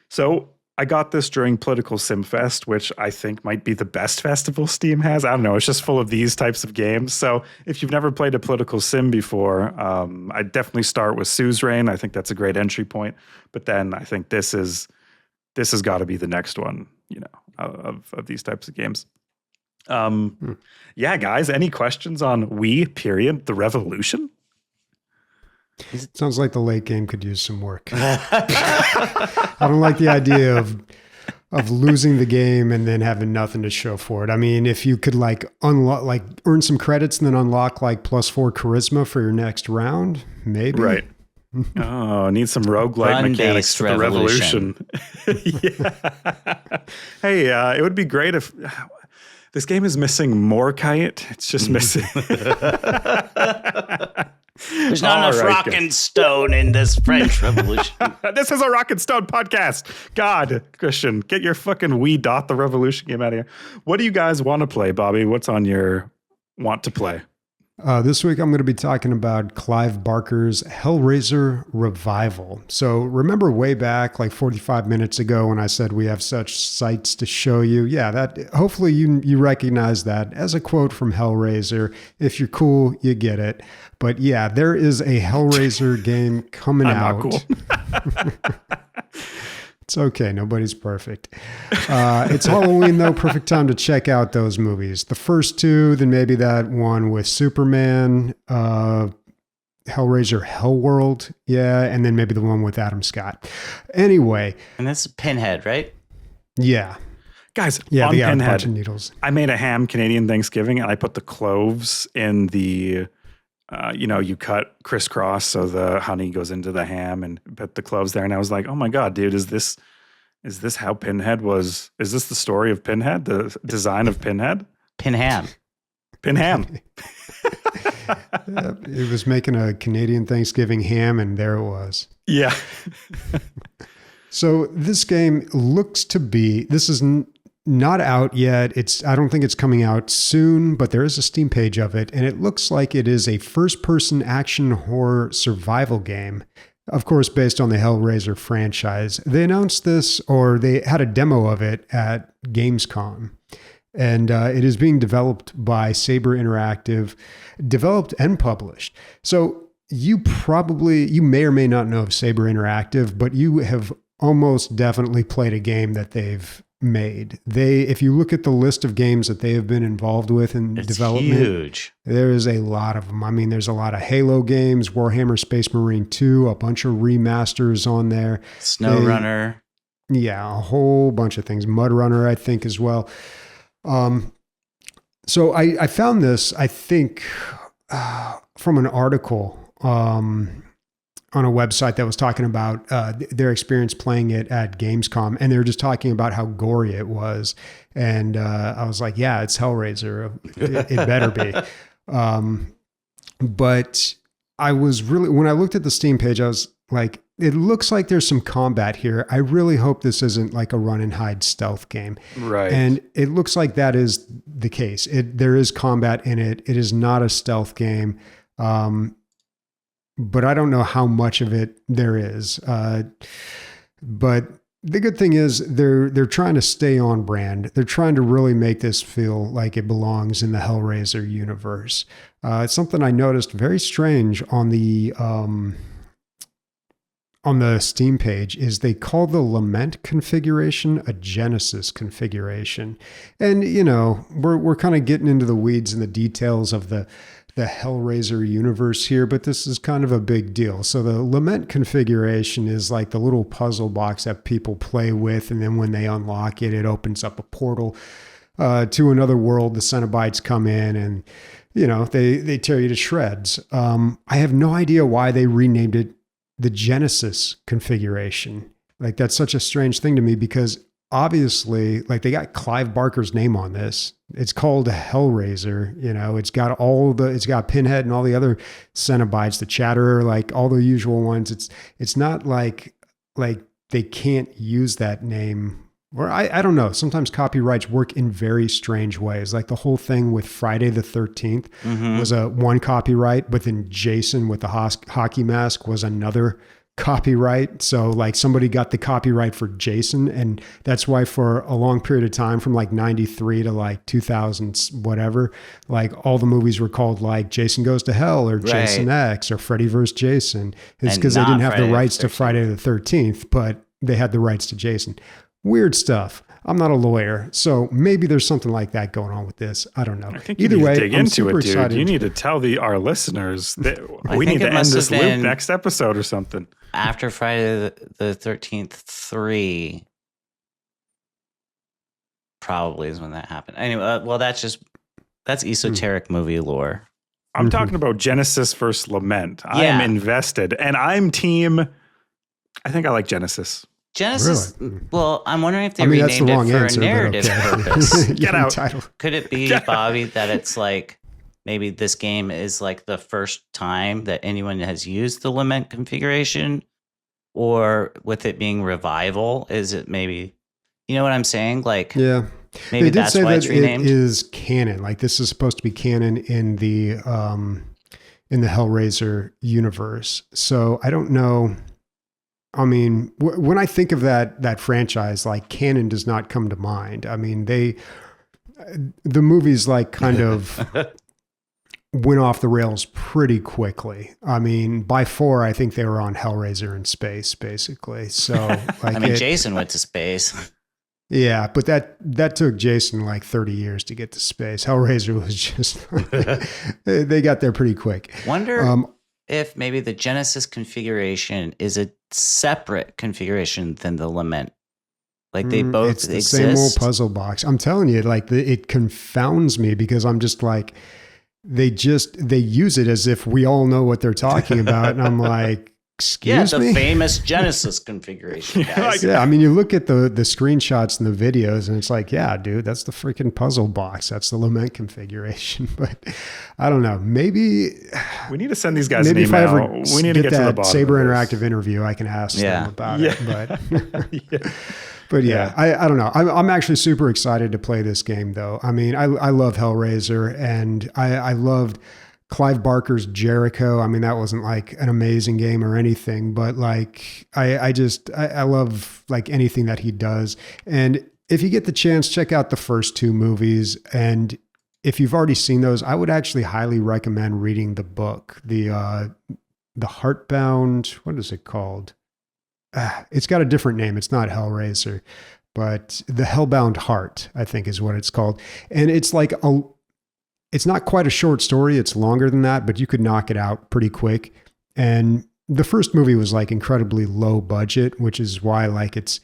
So I got this during Political Simfest, which I think might be the best festival Steam has. I don't know. It's just full of these types of games. So if you've never played a political sim before, I'd definitely start with Suzerain. I think that's a great entry point. But then I think this has got to be the next one, of these types of games. Yeah, guys, any questions on the revolution? It sounds like the late game could use some work. I don't like the idea of losing the game and then having nothing to show for it. I mean, if you could earn some credits and then unlock +4 charisma for your next round, maybe. Right. Oh, need some roguelite mechanics for the revolution. Yeah. Hey, it would be great if this game is missing Morkite. It's just missing. There's not enough rock and stone in this French Revolution. This is a rock and stone podcast. God, Christian, get your fucking Wii Dot the Revolution game out of here. What do you guys want to play, Bobby? What's on your want to play? This week, I'm going to be talking about Clive Barker's Hellraiser Revival. So remember way back, 45 minutes ago, when I said we have such sights to show you? Yeah, that hopefully you recognize that as a quote from Hellraiser. If you're cool, you get it. But yeah, there is a Hellraiser game coming out. Not cool. It's okay. Nobody's perfect. It's Halloween, though. Perfect time to check out those movies. The first two, then maybe that one with Superman, Hellraiser Hellworld. Yeah. And then maybe the one with Adam Scott. Anyway. And that's Pinhead, right? Yeah. Guys, yeah, on Pinhead, a bunch of needles. I made a ham Canadian Thanksgiving and I put the cloves in the... you cut crisscross so the honey goes into the ham and put the cloves there. And I was like, oh my God, dude, is this how Pinhead was? Is this the story of Pinhead? The design of Pinhead? Pinham. It was making a Canadian Thanksgiving ham and there it was. Yeah. So this game looks to be, this is not out yet. I don't think it's coming out soon, but there is a Steam page of it, and it looks like it is a first-person action horror survival game, of course, based on the Hellraiser franchise. They announced this, or they had a demo of it at Gamescom, and it is being developed by Saber Interactive, developed and published. So you may or may not know of Saber Interactive, but you have almost definitely played a game that they've made. If you look at the list of games that they have been involved with in development, huge. There is a lot of them. I mean, there's a lot of Halo games, Warhammer Space Marine 2, a bunch of remasters on there. SnowRunner. Yeah, a whole bunch of things. Mud Runner, I think, as well. So I found this, I think, from an article on a website that was talking about their experience playing it at Gamescom, and they were just talking about how gory it was. And I was like, yeah, it's Hellraiser. It better be. But I was really, when I looked at the Steam page, I was like, it looks like there's some combat here. I really hope this isn't like a run and hide stealth game. Right. And it looks like that is the case. There is combat in it. It is not a stealth game. But I don't know how much of it there is. But the good thing is they're trying to stay on brand. They're trying to really make this feel like it belongs in the Hellraiser universe. It's something I noticed very strange on the Steam page is they call the Lament configuration a Genesis configuration. And, you know, we're kind of getting into the weeds and the details of the Hellraiser universe here, but this is kind of a big deal. So the Lament configuration is like the little puzzle box that people play with, and then when they unlock it, it opens up a portal to another world. The Cenobites come in and, you know, they tear you to shreds. I have no idea why they renamed it the Genesis configuration. Like, that's such a strange thing to me, because obviously, like, they got Clive Barker's name on this. It's called Hellraiser. You know, it's got Pinhead and all the other Cenobites, the Chatterer, like all the usual ones. It's not like they can't use that name. Or I don't know. Sometimes copyrights work in very strange ways. Like the whole thing with Friday the 13th was one copyright, but then Jason with the hockey mask was another copyright. So like somebody got the copyright for Jason, and that's why for a long period of time from like 93 to like 2000 whatever, like all the movies were called like Jason Goes to Hell or Jason X or Freddy vs. Jason. It's because they didn't have the rights to Friday the 13th, but they had the rights to Jason. Weird stuff. I'm not a lawyer, so maybe there's something like that going on with this. I don't know. I think either way, dig into it, dude. Excited. You need to tell our listeners that we need to end this loop next episode or something. After Friday the 13th 3, probably is when that happened. Anyway, well, that's esoteric movie lore. I'm talking about Genesis versus Lament. I am invested, and I'm team. I think I like Genesis. Genesis. Really? Well, I'm wondering if they renamed it for a narrative purpose. Get out. Could it be, Bobby, that it's like maybe this game is like the first time that anyone has used the Lament configuration, or with it being Revival, is it maybe, you know what I'm saying? Like, yeah, maybe that's why it's renamed. It is canon. Like this is supposed to be canon in the Hellraiser universe. So I don't know. I mean, when I think of that franchise, like canon does not come to mind. I mean, the movies like kind of went off the rails pretty quickly. I mean, by 4, I think they were on Hellraiser in space, basically. So, like, I mean, Jason went to space. Yeah, but that took Jason like 30 years to get to space. Hellraiser was just they got there pretty quick. Wonder if maybe the Genesis configuration is a separate configuration than the Lament. Like they both exist. It's the same old puzzle box. I'm telling you, like it confounds me, because I'm just like, they use it as if we all know what they're talking about. And I'm like, excuse me? The famous Genesis configuration, guys. Yeah, I mean, you look at the screenshots and the videos, and it's like, yeah, dude, that's the freaking puzzle box. That's the Lament configuration. But I don't know. Maybe we need to send these guys an email. We need to get to the bottom Saber Interactive interview. I can ask them about it. But but yeah, I don't know. I'm actually super excited to play this game, though. I mean, I love Hellraiser, and I loved Clive Barker's Jericho. I mean, that wasn't like an amazing game or anything, but like, I love like anything that he does. And if you get the chance, check out the first 2 movies. And if you've already seen those, I would actually highly recommend reading the book, the Heartbound. What is it called? It's got a different name. It's not Hellraiser, but the Hellbound Heart, I think is what it's called. And it's like it's not quite a short story. It's longer than that, but you could knock it out pretty quick. And the first movie was like incredibly low budget, which is why like it's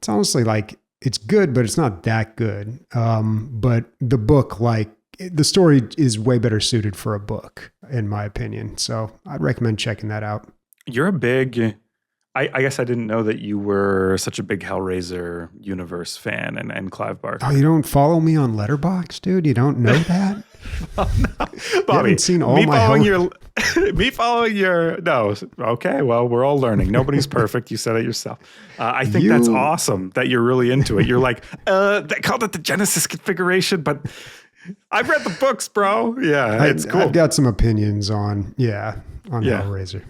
honestly like it's good, but it's not that good. But the book, like the story is way better suited for a book, in my opinion. So I'd recommend checking that out. You're a big, I guess I didn't know that you were such a big Hellraiser universe fan and Clive Barker. Oh, you don't follow me on Letterboxd, dude? You don't know that? Oh, no. Bobby, you seen all me following your no. Okay, well, we're all learning. Nobody's perfect. You said it yourself. I think that's awesome that you're really into it. You're like, they called it the Genesis configuration, but I've read the books, bro. Yeah, it's cool. I've got some opinions on Hellraiser.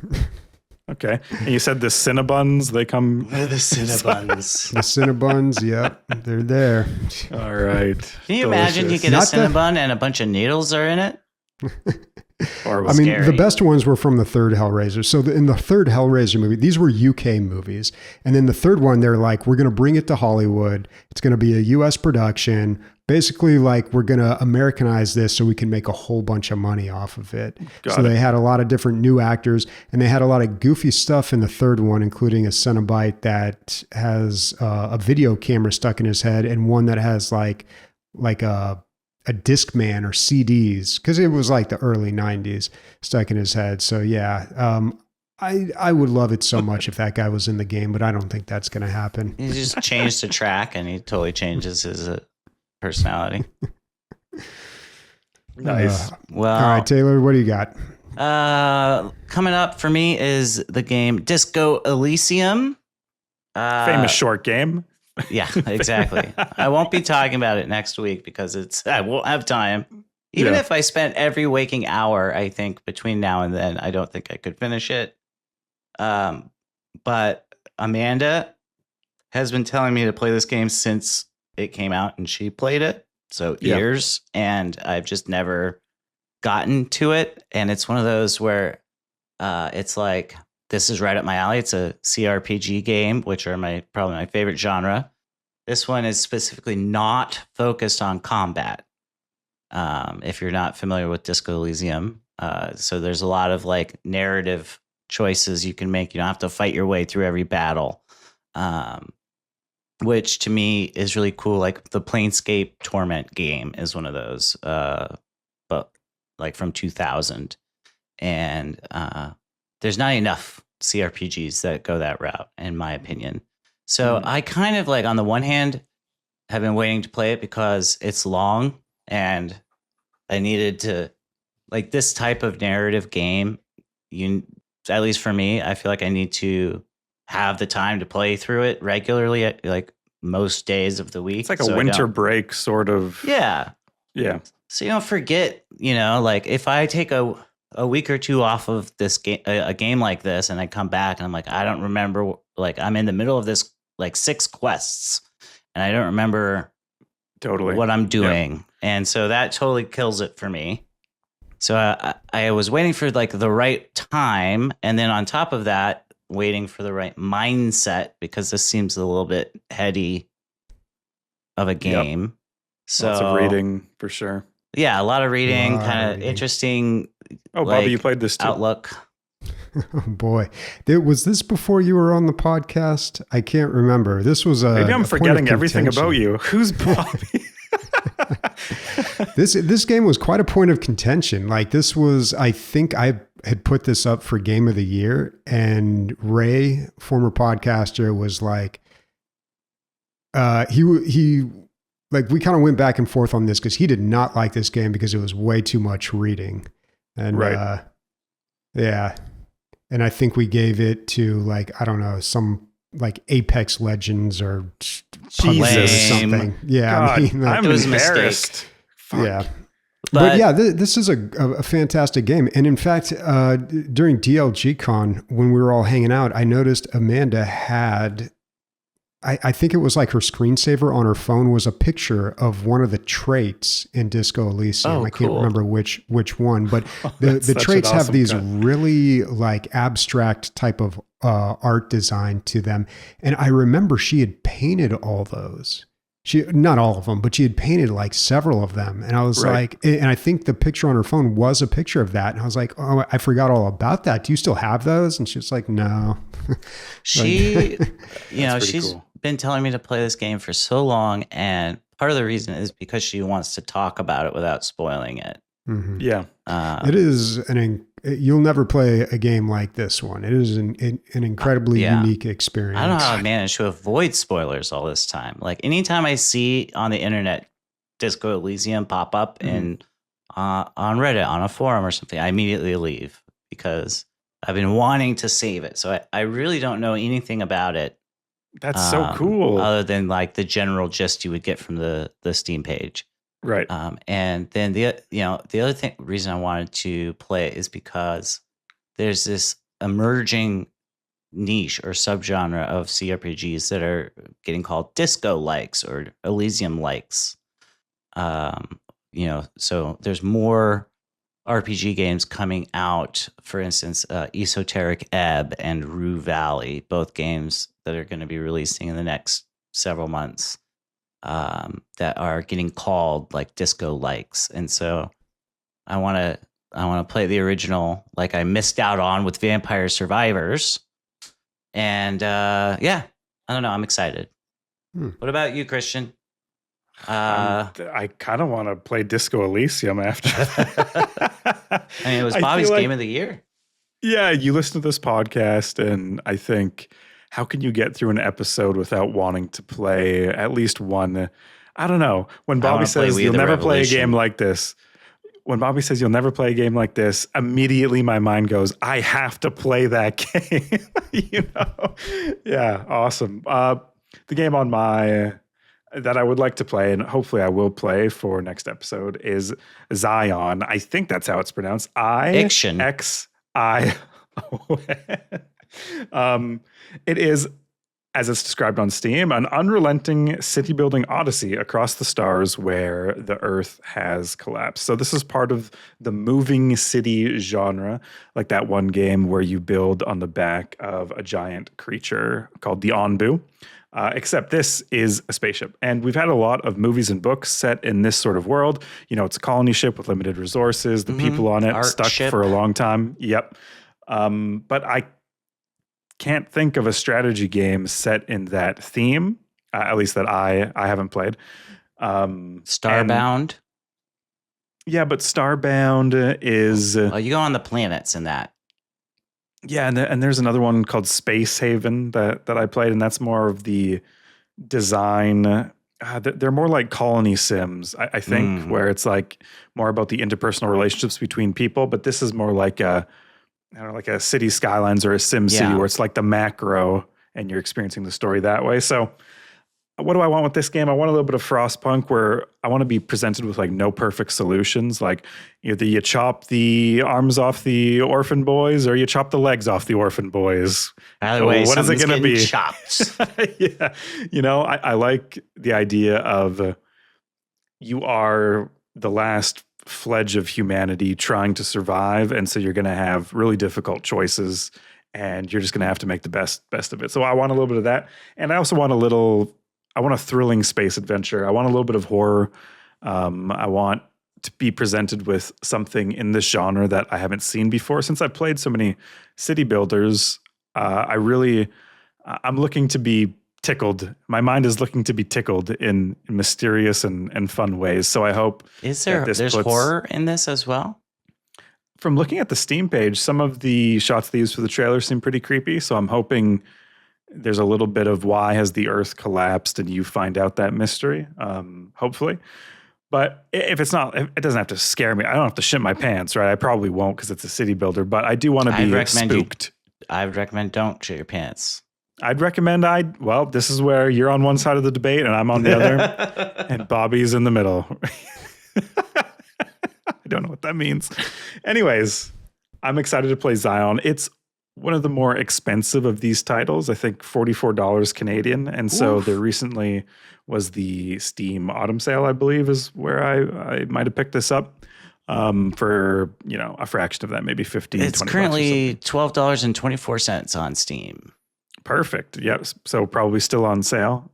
Okay. And you said the Cinnabuns, they come. The Cinnabuns. The Cinnabuns, yep, they're there. All right. Can you imagine you get Not a Cinnabun and a bunch of needles are in it? Horrible. I mean, Scary. the best ones were from the third Hellraiser. So in the third Hellraiser movie, these were UK movies. And then the third one, they're like, we're going to bring it to Hollywood. It's going to be a US production. Basically, like, we're going to Americanize this so we can make a whole bunch of money off of it. Got it. They had a lot of different new actors, and they had a lot of goofy stuff in the third one, including a Cenobite that has a video camera stuck in his head, and one that has like a Discman or CDs, because it was like the early 90s stuck in his head. So yeah, I would love it so much if that guy was in the game, but I don't think that's going to happen. He just changed the track and he totally changes his personality. Nice. Well, All right, Taylor, what do you got? coming up for me is the game Disco Elysium. Famous short game. Yeah, exactly. I won't be talking about it next week because I won't have time. Even if I spent every waking hour, I think between now and then, I don't think I could finish it. But Amanda has been telling me to play this game since it came out and she played it. So years, and I've just never gotten to it. And it's one of those where it's like, this is right up my alley. It's a CRPG game, which are probably my favorite genre. This one is specifically not focused on combat. If you're not familiar with Disco Elysium, so there's a lot of like narrative choices you can make. You don't have to fight your way through every battle, which to me is really cool. Like the Planescape Torment game is one of those, but like from 2000, and there's not enough CRPGs that go that route, in my opinion. So I kind of like, on the one hand, have been waiting to play it because it's long and I needed to, like, this type of narrative game, at least for me, I feel like I need to have the time to play through it regularly, like most days of the week. It's like a winter break sort of. Yeah. Yeah. So you don't forget, like if I take a week or two off of this game, a game like this, and I come back and I'm like, I don't remember, like I'm in the middle of this like 6 quests and I don't remember what I'm doing. Yeah. And so that totally kills it for me. So I was waiting for like the right time. And then on top of that, waiting for the right mindset, because this seems a little bit heady of a game. Yep. So lots of reading for sure. Yeah, a lot of reading, kind of interesting. Oh, like, Bobby, you played this too. Outlook. Oh boy, was this before you were on the podcast? I can't remember. This was maybe I'm forgetting everything about you. Who's Bobby? This game was quite a point of contention. Like this was, I think I had put this up for Game of the Year, and Ray, former podcaster, was like, he like we kind of went back and forth on this because he did not like this game because it was way too much reading, and yeah. And I think we gave it to like, I don't know, some like Apex Legends or Jesus or something. Yeah. God, I mean, like, it was embarrassed. Yeah. But yeah, this is a fantastic game. And in fact, during DLG Con, when we were all hanging out, I noticed Amanda had, I think it was like her screensaver on her phone was a picture of one of the traits in Disco Elysium. I can't remember which one, but the traits have these really like abstract type of art design to them. And I remember she had painted all those. Not all of them, but she had painted like several of them. And I was like, and I think the picture on her phone was a picture of that. And I was like, oh, I forgot all about that. Do you still have those? And she was like, no. She, she's been telling me to play this game for so long. And part of the reason is because she wants to talk about it without spoiling it. Mm-hmm. Yeah. It is you'll never play a game like this one. It is an incredibly unique experience. I don't know how I managed to avoid spoilers all this time. Like anytime I see on the internet Disco Elysium pop up on Reddit, on a forum or something, I immediately leave because I've been wanting to save it. So I really don't know anything about it. That's so cool. Other than like the general gist you would get from the Steam page. Right. And then the other reason I wanted to play it is because there's this emerging niche or subgenre of CRPGs that are getting called disco likes or Elysium likes. So there's more RPG games coming out. For instance, Esoteric Ebb and Rue Valley, both games that are going to be releasing in the next several months, that are getting called like disco likes. And so I want to play the original, like I missed out on with Vampire Survivors. And I don't know. I'm excited. What about you, Christian? I kind of want to play Disco Elysium after that. I mean, it was Bobby's game of the year. Yeah, you listen to this podcast, and I think, how can you get through an episode without wanting to play at least one? I don't know. When Bobby says you'll never play a game like this, immediately my mind goes, I have to play that game. Yeah, awesome. The game on that I would like to play, and hopefully I will play for next episode, is IXION. I think that's how it's pronounced. IXION. It is, as it's described on Steam, an unrelenting city-building odyssey across the stars where the Earth has collapsed. So this is part of the moving city genre, like that one game where you build on the back of a giant creature called the Onbu. Except this is a spaceship. And we've had a lot of movies and books set in this sort of world. It's a colony ship with limited resources. The people on it stuck for a long time. Yep. But I can't think of a strategy game set in that theme, at least that I haven't played. Starbound? Yeah, but Starbound is... you go on the planets in that. Yeah, and there's another one called Space Haven that I played, and that's more of the design. They're more like colony sims, I think, where it's like more about the interpersonal relationships between people. But this is more like a City Skylines or a Sim City, where it's like the macro, and you're experiencing the story that way. So, what do I want with this game? I want a little bit of Frostpunk, where I want to be presented with like no perfect solutions. Like either you chop the arms off the orphan boys or you chop the legs off the orphan boys. Either way, what is it going to be? Chopped. Yeah. I like the idea of you are the last fledge of humanity trying to survive. And so you're going to have really difficult choices and you're just going to have to make the best of it. So I want a little bit of that. And I also want a thrilling space adventure. I want a little bit of horror. I want to be presented with something in this genre that I haven't seen before. Since I've played so many city builders, I'm looking to be tickled. My mind is looking to be tickled in mysterious and fun ways. So I hope there's horror in this as well? From looking at the Steam page, some of the shots they used for the trailer seem pretty creepy. So I'm hoping there's a little bit of why has the Earth collapsed and you find out that mystery, hopefully. But if it's not, it doesn't have to scare me. I don't have to shit my pants, right? I probably won't because it's a city builder, but I do want to be spooked. I would recommend don't shit your pants. I'd recommend this is where you're on one side of the debate and I'm on the other and Bobby's in the middle. I don't know what that means. Anyways, I'm excited to play IXION. It's one of the more expensive of these titles, I think $44 Canadian. And so there recently was the Steam Autumn Sale, I believe, is where I might have picked this up for, a fraction of that, maybe 15, it's 20 currently $12.24 on Steam. Perfect. Yes. So probably still on sale.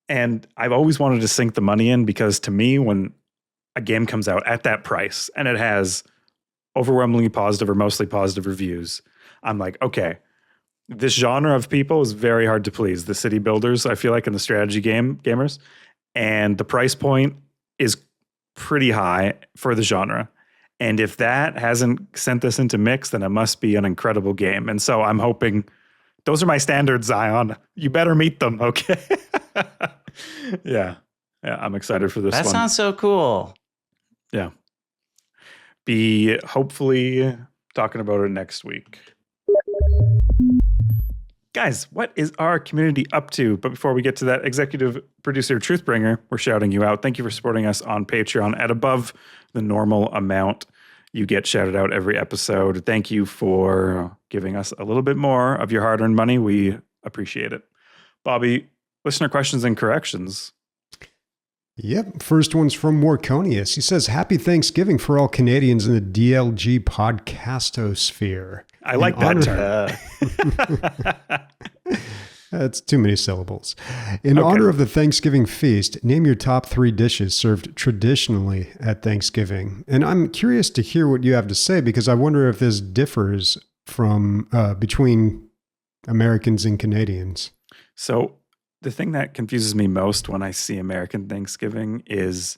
And I've always wanted to sink the money in because to me, when a game comes out at that price and it has overwhelmingly positive or mostly positive reviews, I'm like, okay, this genre of people is very hard to please. The city builders, I feel like, and the strategy gamers, and the price point is pretty high for the genre. And if that hasn't sent this into mix, then it must be an incredible game. And so I'm hoping those are my standards, IXION. You better meet them, okay? Yeah, I'm excited for this one. That sounds so cool. Yeah. Be hopefully talking about it next week. Guys, what is our community up to? But before we get to that, executive producer Truthbringer, we're shouting you out. Thank you for supporting us on Patreon at above the normal amount. You get shouted out every episode. Thank you for giving us a little bit more of your hard-earned money. We appreciate it. Bobby, listener questions and corrections. Yep. First one's from Morconius. He says, Happy Thanksgiving for all Canadians in the DLG podcastosphere. I like that term. That's too many syllables. In honor of the Thanksgiving feast, name your top 3 dishes served traditionally at Thanksgiving. And I'm curious to hear what you have to say, because I wonder if this differs from between Americans and Canadians. So the thing that confuses me most when I see American Thanksgiving is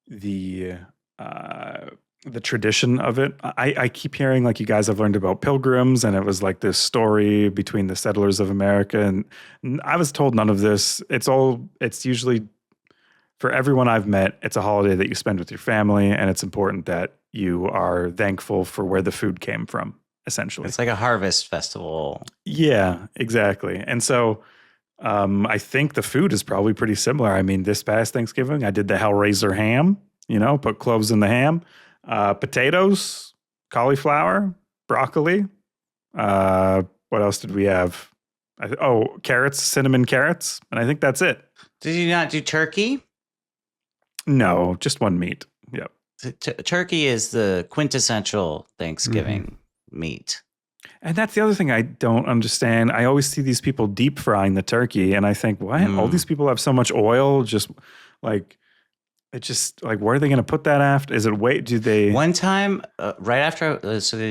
the tradition of it. I keep hearing, like, you guys have learned about pilgrims, and it was like this story between the settlers of America. And I was told none of this. It's usually, for everyone I've met, it's a holiday that you spend with your family, and it's important that you are thankful for where the food came from, essentially. It's like a harvest festival. Yeah, exactly. And so I think the food is probably pretty similar. I mean, this past Thanksgiving, I did the Hellraiser ham, put cloves in the ham, potatoes, cauliflower, broccoli. What else did we have? Carrots, cinnamon carrots. And I think that's it. Did you not do turkey? No, just one meat. Yep. Turkey is the quintessential Thanksgiving meat. And that's the other thing I don't understand. I always see these people deep frying the turkey, and I think, why all these people have so much oil? Just like, it's just like, where are they going to put that after? Is it do they? One time, right after, the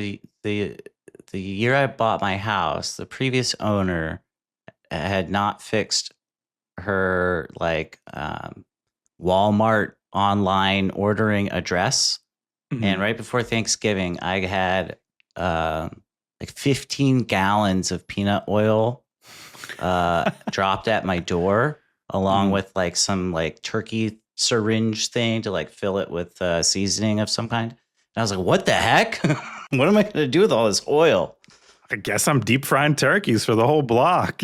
year I bought my house, the previous owner had not fixed her Walmart online ordering address, and right before Thanksgiving, I had 15 gallons of peanut oil dropped at my door, along with some turkey syringe thing to fill it with seasoning of some kind. And I was like, what the heck? What am I going to do with all this oil? I guess I'm deep frying turkeys for the whole block.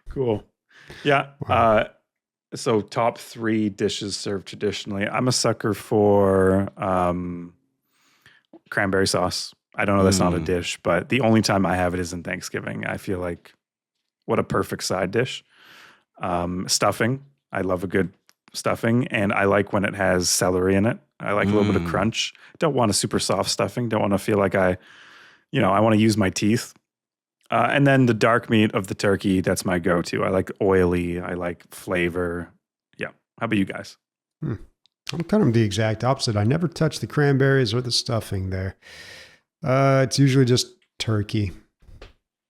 Cool. Yeah. Wow. So top 3 dishes served traditionally. I'm a sucker for cranberry sauce. I don't know, that's not a dish, but the only time I have it is in Thanksgiving. I feel like, what a perfect side dish. Stuffing. I love a good stuffing, and I like when it has celery in it. I like a little bit of crunch. Don't want a super soft stuffing. Don't want to feel like I want to use my teeth. And then the dark meat of the turkey, that's my go-to. I like oily. I like flavor. Yeah. How about you guys? I'm kind of the exact opposite. I never touch the cranberries or the stuffing there. It's usually just turkey.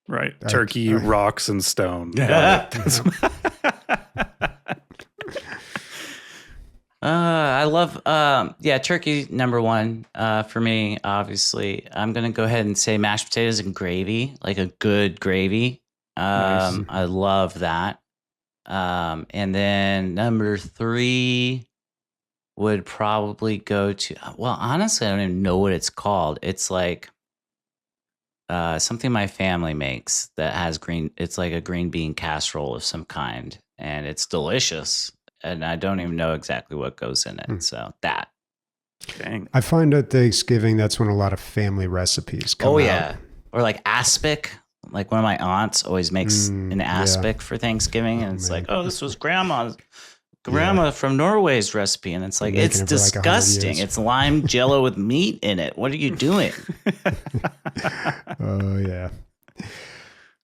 Right. Turkey, rocks, and stone. I love, turkey number 1 for me, obviously. I'm going to go ahead and say mashed potatoes and gravy, like a good gravy. Nice. I love that. And then number 3 would probably go to, well, honestly, I don't even know what it's called. It's like something my family makes that has it's like a green bean casserole of some kind, and it's delicious. And I don't even know exactly what goes in it. So that. Dang. I find at Thanksgiving, that's when a lot of family recipes come out. Oh, yeah. Or like aspic. Like one of my aunts always makes an aspic for Thanksgiving. And it's this was grandma from Norway's recipe. And it's like, it's disgusting. It's lime jello with meat in it. What are you doing? Oh, yeah.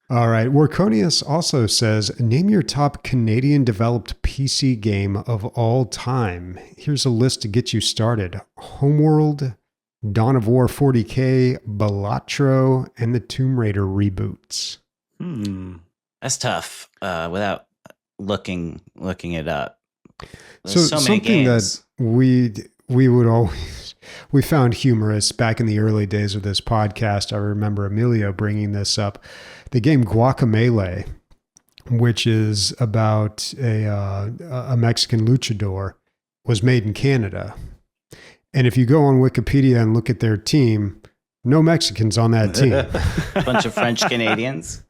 All right. Worconius also says, name your top Canadian developed PC game of all time. Here's a list to get you started. Homeworld, Dawn of War 40K, Balatro, and the Tomb Raider reboots. That's tough without looking it up. There's so many games that we would always, we found humorous back in the early days of this podcast. I remember Emilio bringing this up. The game Guacamelee, which is about a Mexican luchador, was made in Canada. And if you go on Wikipedia and look at their team, no Mexicans on that team. A bunch of French Canadians.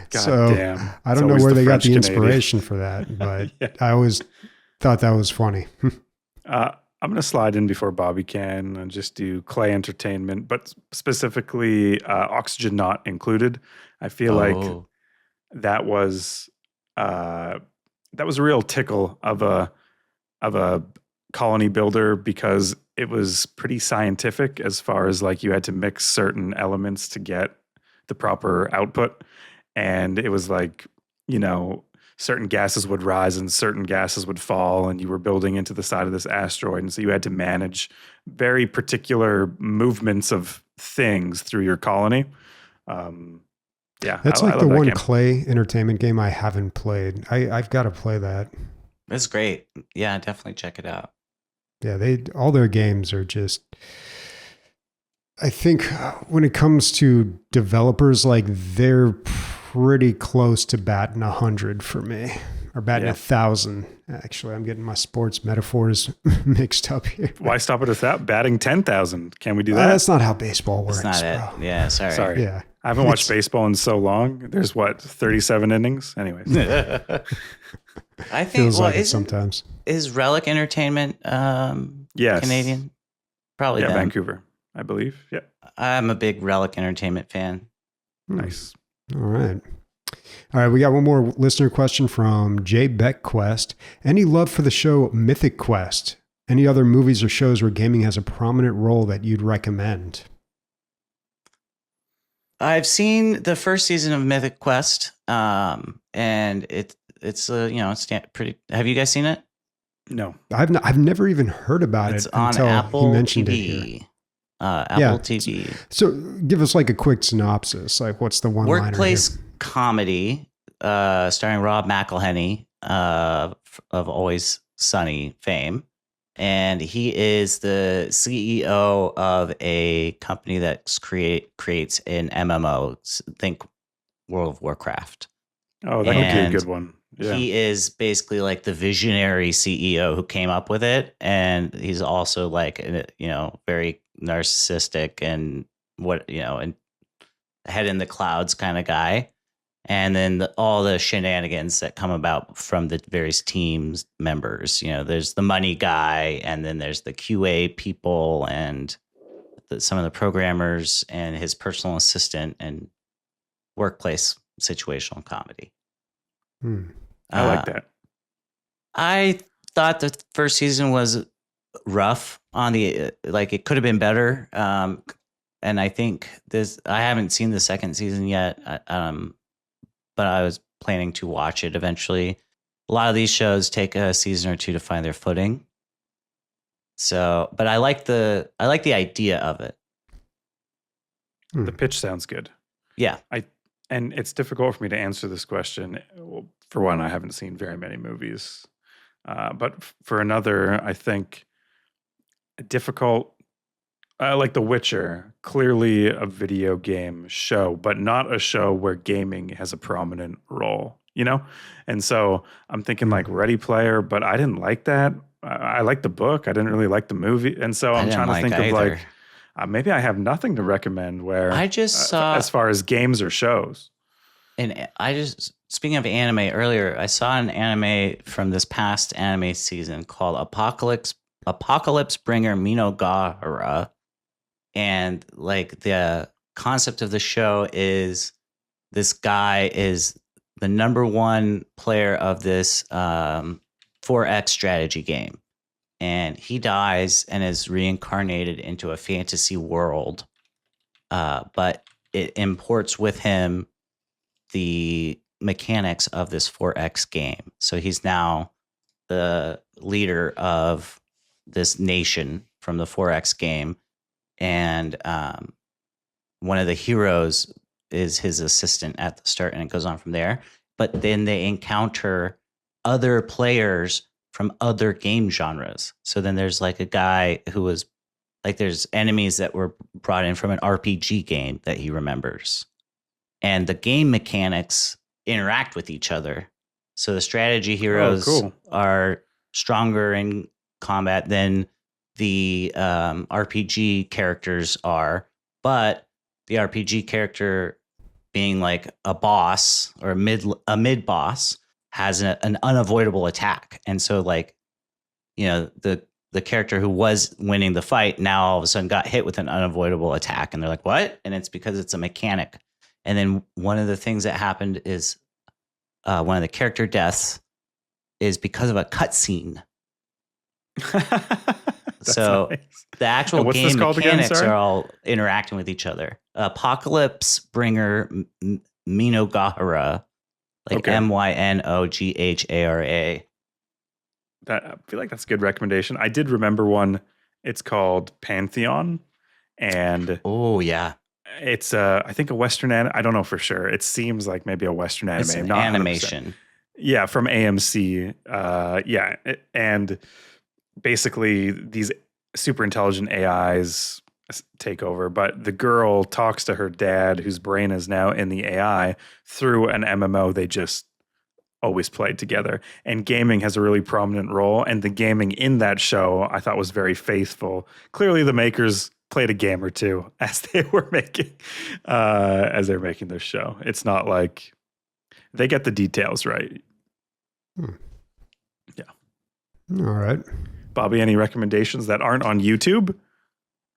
Damn. I don't know where they got the inspiration for that, but I always thought that was funny. I'm going to slide in before Bobby can and just do Clay Entertainment, but specifically Oxygen Not Included. I feel like that was a real tickle of a colony builder because it was pretty scientific as far as like you had to mix certain elements to get the proper output. And it was like, you know, certain gases would rise and certain gases would fall, and you were building into the side of this asteroid. And so you had to manage very particular movements of things through your colony. Yeah. That's like the one Clay Entertainment game I haven't played. I've got to play that. That's great. Yeah, definitely check it out. Yeah, all their games are just, I think when it comes to developers, like they're pretty close to batting 100 for me, or batting 1,000. Actually, I'm getting my sports metaphors mixed up here. Why stop at that? Batting 10,000. Can we do that? That's not how baseball works. That's not it. Yeah, sorry. Yeah. I haven't watched baseball in so long. There's 37 innings? Anyways. I think feels like it sometimes. Is Relic Entertainment yes. Canadian? Probably them. Vancouver, I believe. Yeah. I'm a big Relic Entertainment fan. Nice. All right. We got one more listener question from J. Beck Quest. Any love for the show Mythic Quest? Any other movies or shows where gaming has a prominent role that you'd recommend? I've seen the first season of Mythic Quest, and it's it's pretty. Have you guys seen it? No, I've never even heard about it until Apple he mentioned TV. It here. Apple TV. So give us like a quick synopsis. Like what's the one workplace comedy starring Rob McElhenney of Always Sunny fame. And he is the CEO of a company that creates an MMO. Think World of Warcraft. Oh, that would be a good one. Yeah. He is basically like the visionary CEO who came up with it, and he's also like very narcissistic and and head in the clouds kind of guy. And then all the shenanigans that come about from the various teams members. There's the money guy, and then there's the QA people, and some of the programmers, and his personal assistant, and workplace situational comedy. I like that. I thought the first season was rough on it could have been better. And I think I haven't seen the second season yet. But I was planning to watch it eventually. A lot of these shows take a season or two to find their footing. So, but I like the idea of it. The pitch sounds good. Yeah. And it's difficult for me to answer this question. Well, for one, I haven't seen very many movies. But for another, I think difficult, like The Witcher, clearly a video game show, but not a show where gaming has a prominent role, And so I'm thinking like Ready Player, but I didn't like that. I liked the book. I didn't really like the movie. And so I'm trying to think of like, maybe I have nothing to recommend where I just saw as far as games or shows. And speaking of anime earlier, I saw an anime from this past anime season called Apocalypse Bringer Minogahara. And like the concept of the show is this guy is the number one player of this 4X strategy game. And he dies and is reincarnated into a fantasy world. But it imports with him the mechanics of this 4X game. So he's now the leader of this nation from the 4X game. And one of the heroes is his assistant at the start, and it goes on from there. But then they encounter other players from other game genres. So then there's like a guy who was like, there's enemies that were brought in from an RPG game that he remembers. And the game mechanics interact with each other. So the strategy heroes are stronger in combat than the RPG characters are, but the RPG character being like a boss or a mid boss has an unavoidable attack. And so like, the the character who was winning the fight now all of a sudden got hit with an unavoidable attack, and they're like, "What?" And it's because it's a mechanic. And then one of the things that happened is one of the character deaths is because of a cutscene. So nice. the actual what's game this called again? mechanics Sorry? are all interacting with each other. Apocalypse Bringer Minogahara, like Okay. Mynoghara. I feel like that's a good recommendation. I did remember one. It's called Pantheon, and Oh yeah, it's I think a Western I don't know for sure. It seems like maybe a Western anime, it's an not 100%. animation. Yeah, from AMC. Yeah, and basically these super intelligent AIs take over, but the girl talks to her dad, whose brain is now in the AI, through an MMO they just always played together. And gaming has a really prominent role, and the gaming in that show I thought was very faithful. Clearly the makers played a game or two as they were making this show. It's not like they get the details right. Yeah. All right. Bobby, any recommendations that aren't on YouTube?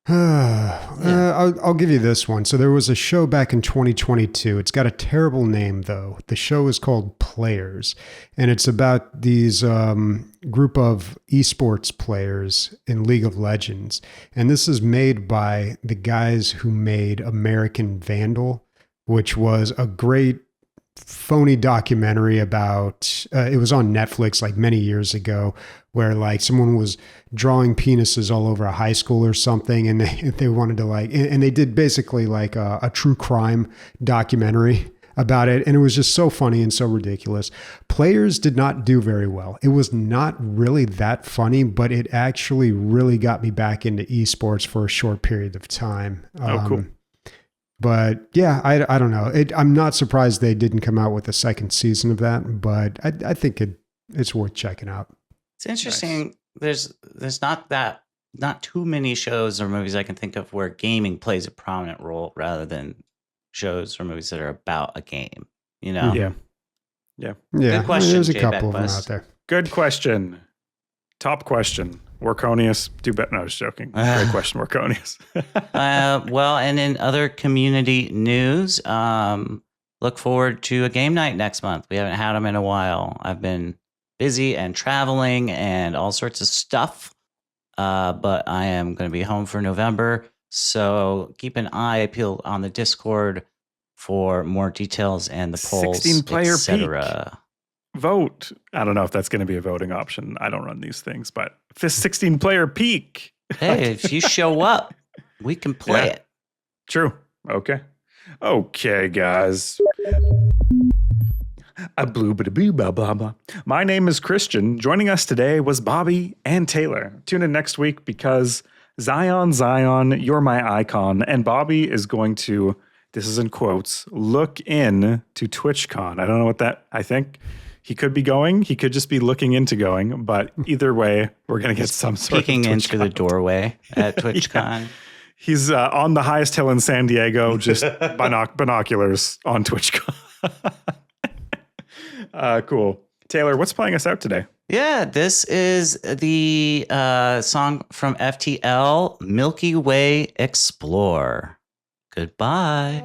I'll give you this one. So there was a show back in 2022. It's got a terrible name, though. The show is called Players, and it's about these group of esports players in League of Legends. And this is made by the guys who made American Vandal, which was a great phony documentary about it was on Netflix like many years ago, where like someone was drawing penises all over a high school or something, and they wanted to like, and they did basically like a true crime documentary about it, and it was just so funny and so ridiculous. Players did not do very well. It was not really that funny, but it actually really got me back into esports for a short period of time. Cool. But yeah, I don't know. I'm not surprised they didn't come out with a second season of that, but I think it's worth checking out. It's interesting. Nice. There's not too many shows or movies I can think of where gaming plays a prominent role rather than shows or movies that are about a game. You know? Yeah. Good question. There's a Jay couple of them Beckquist. out there. Good question. Top question. Workonius, do better. No, I was joking. Great question, Workonius. Well, and in other community news, look forward to a game night next month. We haven't had them in a while. I've been busy and traveling and all sorts of stuff, but I am going to be home for November. So keep an eye peeled on the Discord for more details and the polls, 16-player etc. Vote. I don't know if that's going to be a voting option. I don't run these things, but 16-player peak. Hey, if you show up, we can play it. True. Okay, guys. Blah, blah, blah. My name is Christian. Joining us today was Bobby and Taylor. Tune in next week because Zion, you're my icon. And Bobby is going to, this is in quotes, look in to TwitchCon. I don't know what that, I think he could be going. He could just be looking into going. But either way, we're going to get some sort of peeking in through the TwitchCon. Doorway at TwitchCon. Yeah. He's on the highest hill in San Diego, just binoculars on TwitchCon. Cool. Taylor, what's playing us out today? Yeah, this is the song from FTL, Milky Way Explore. Goodbye.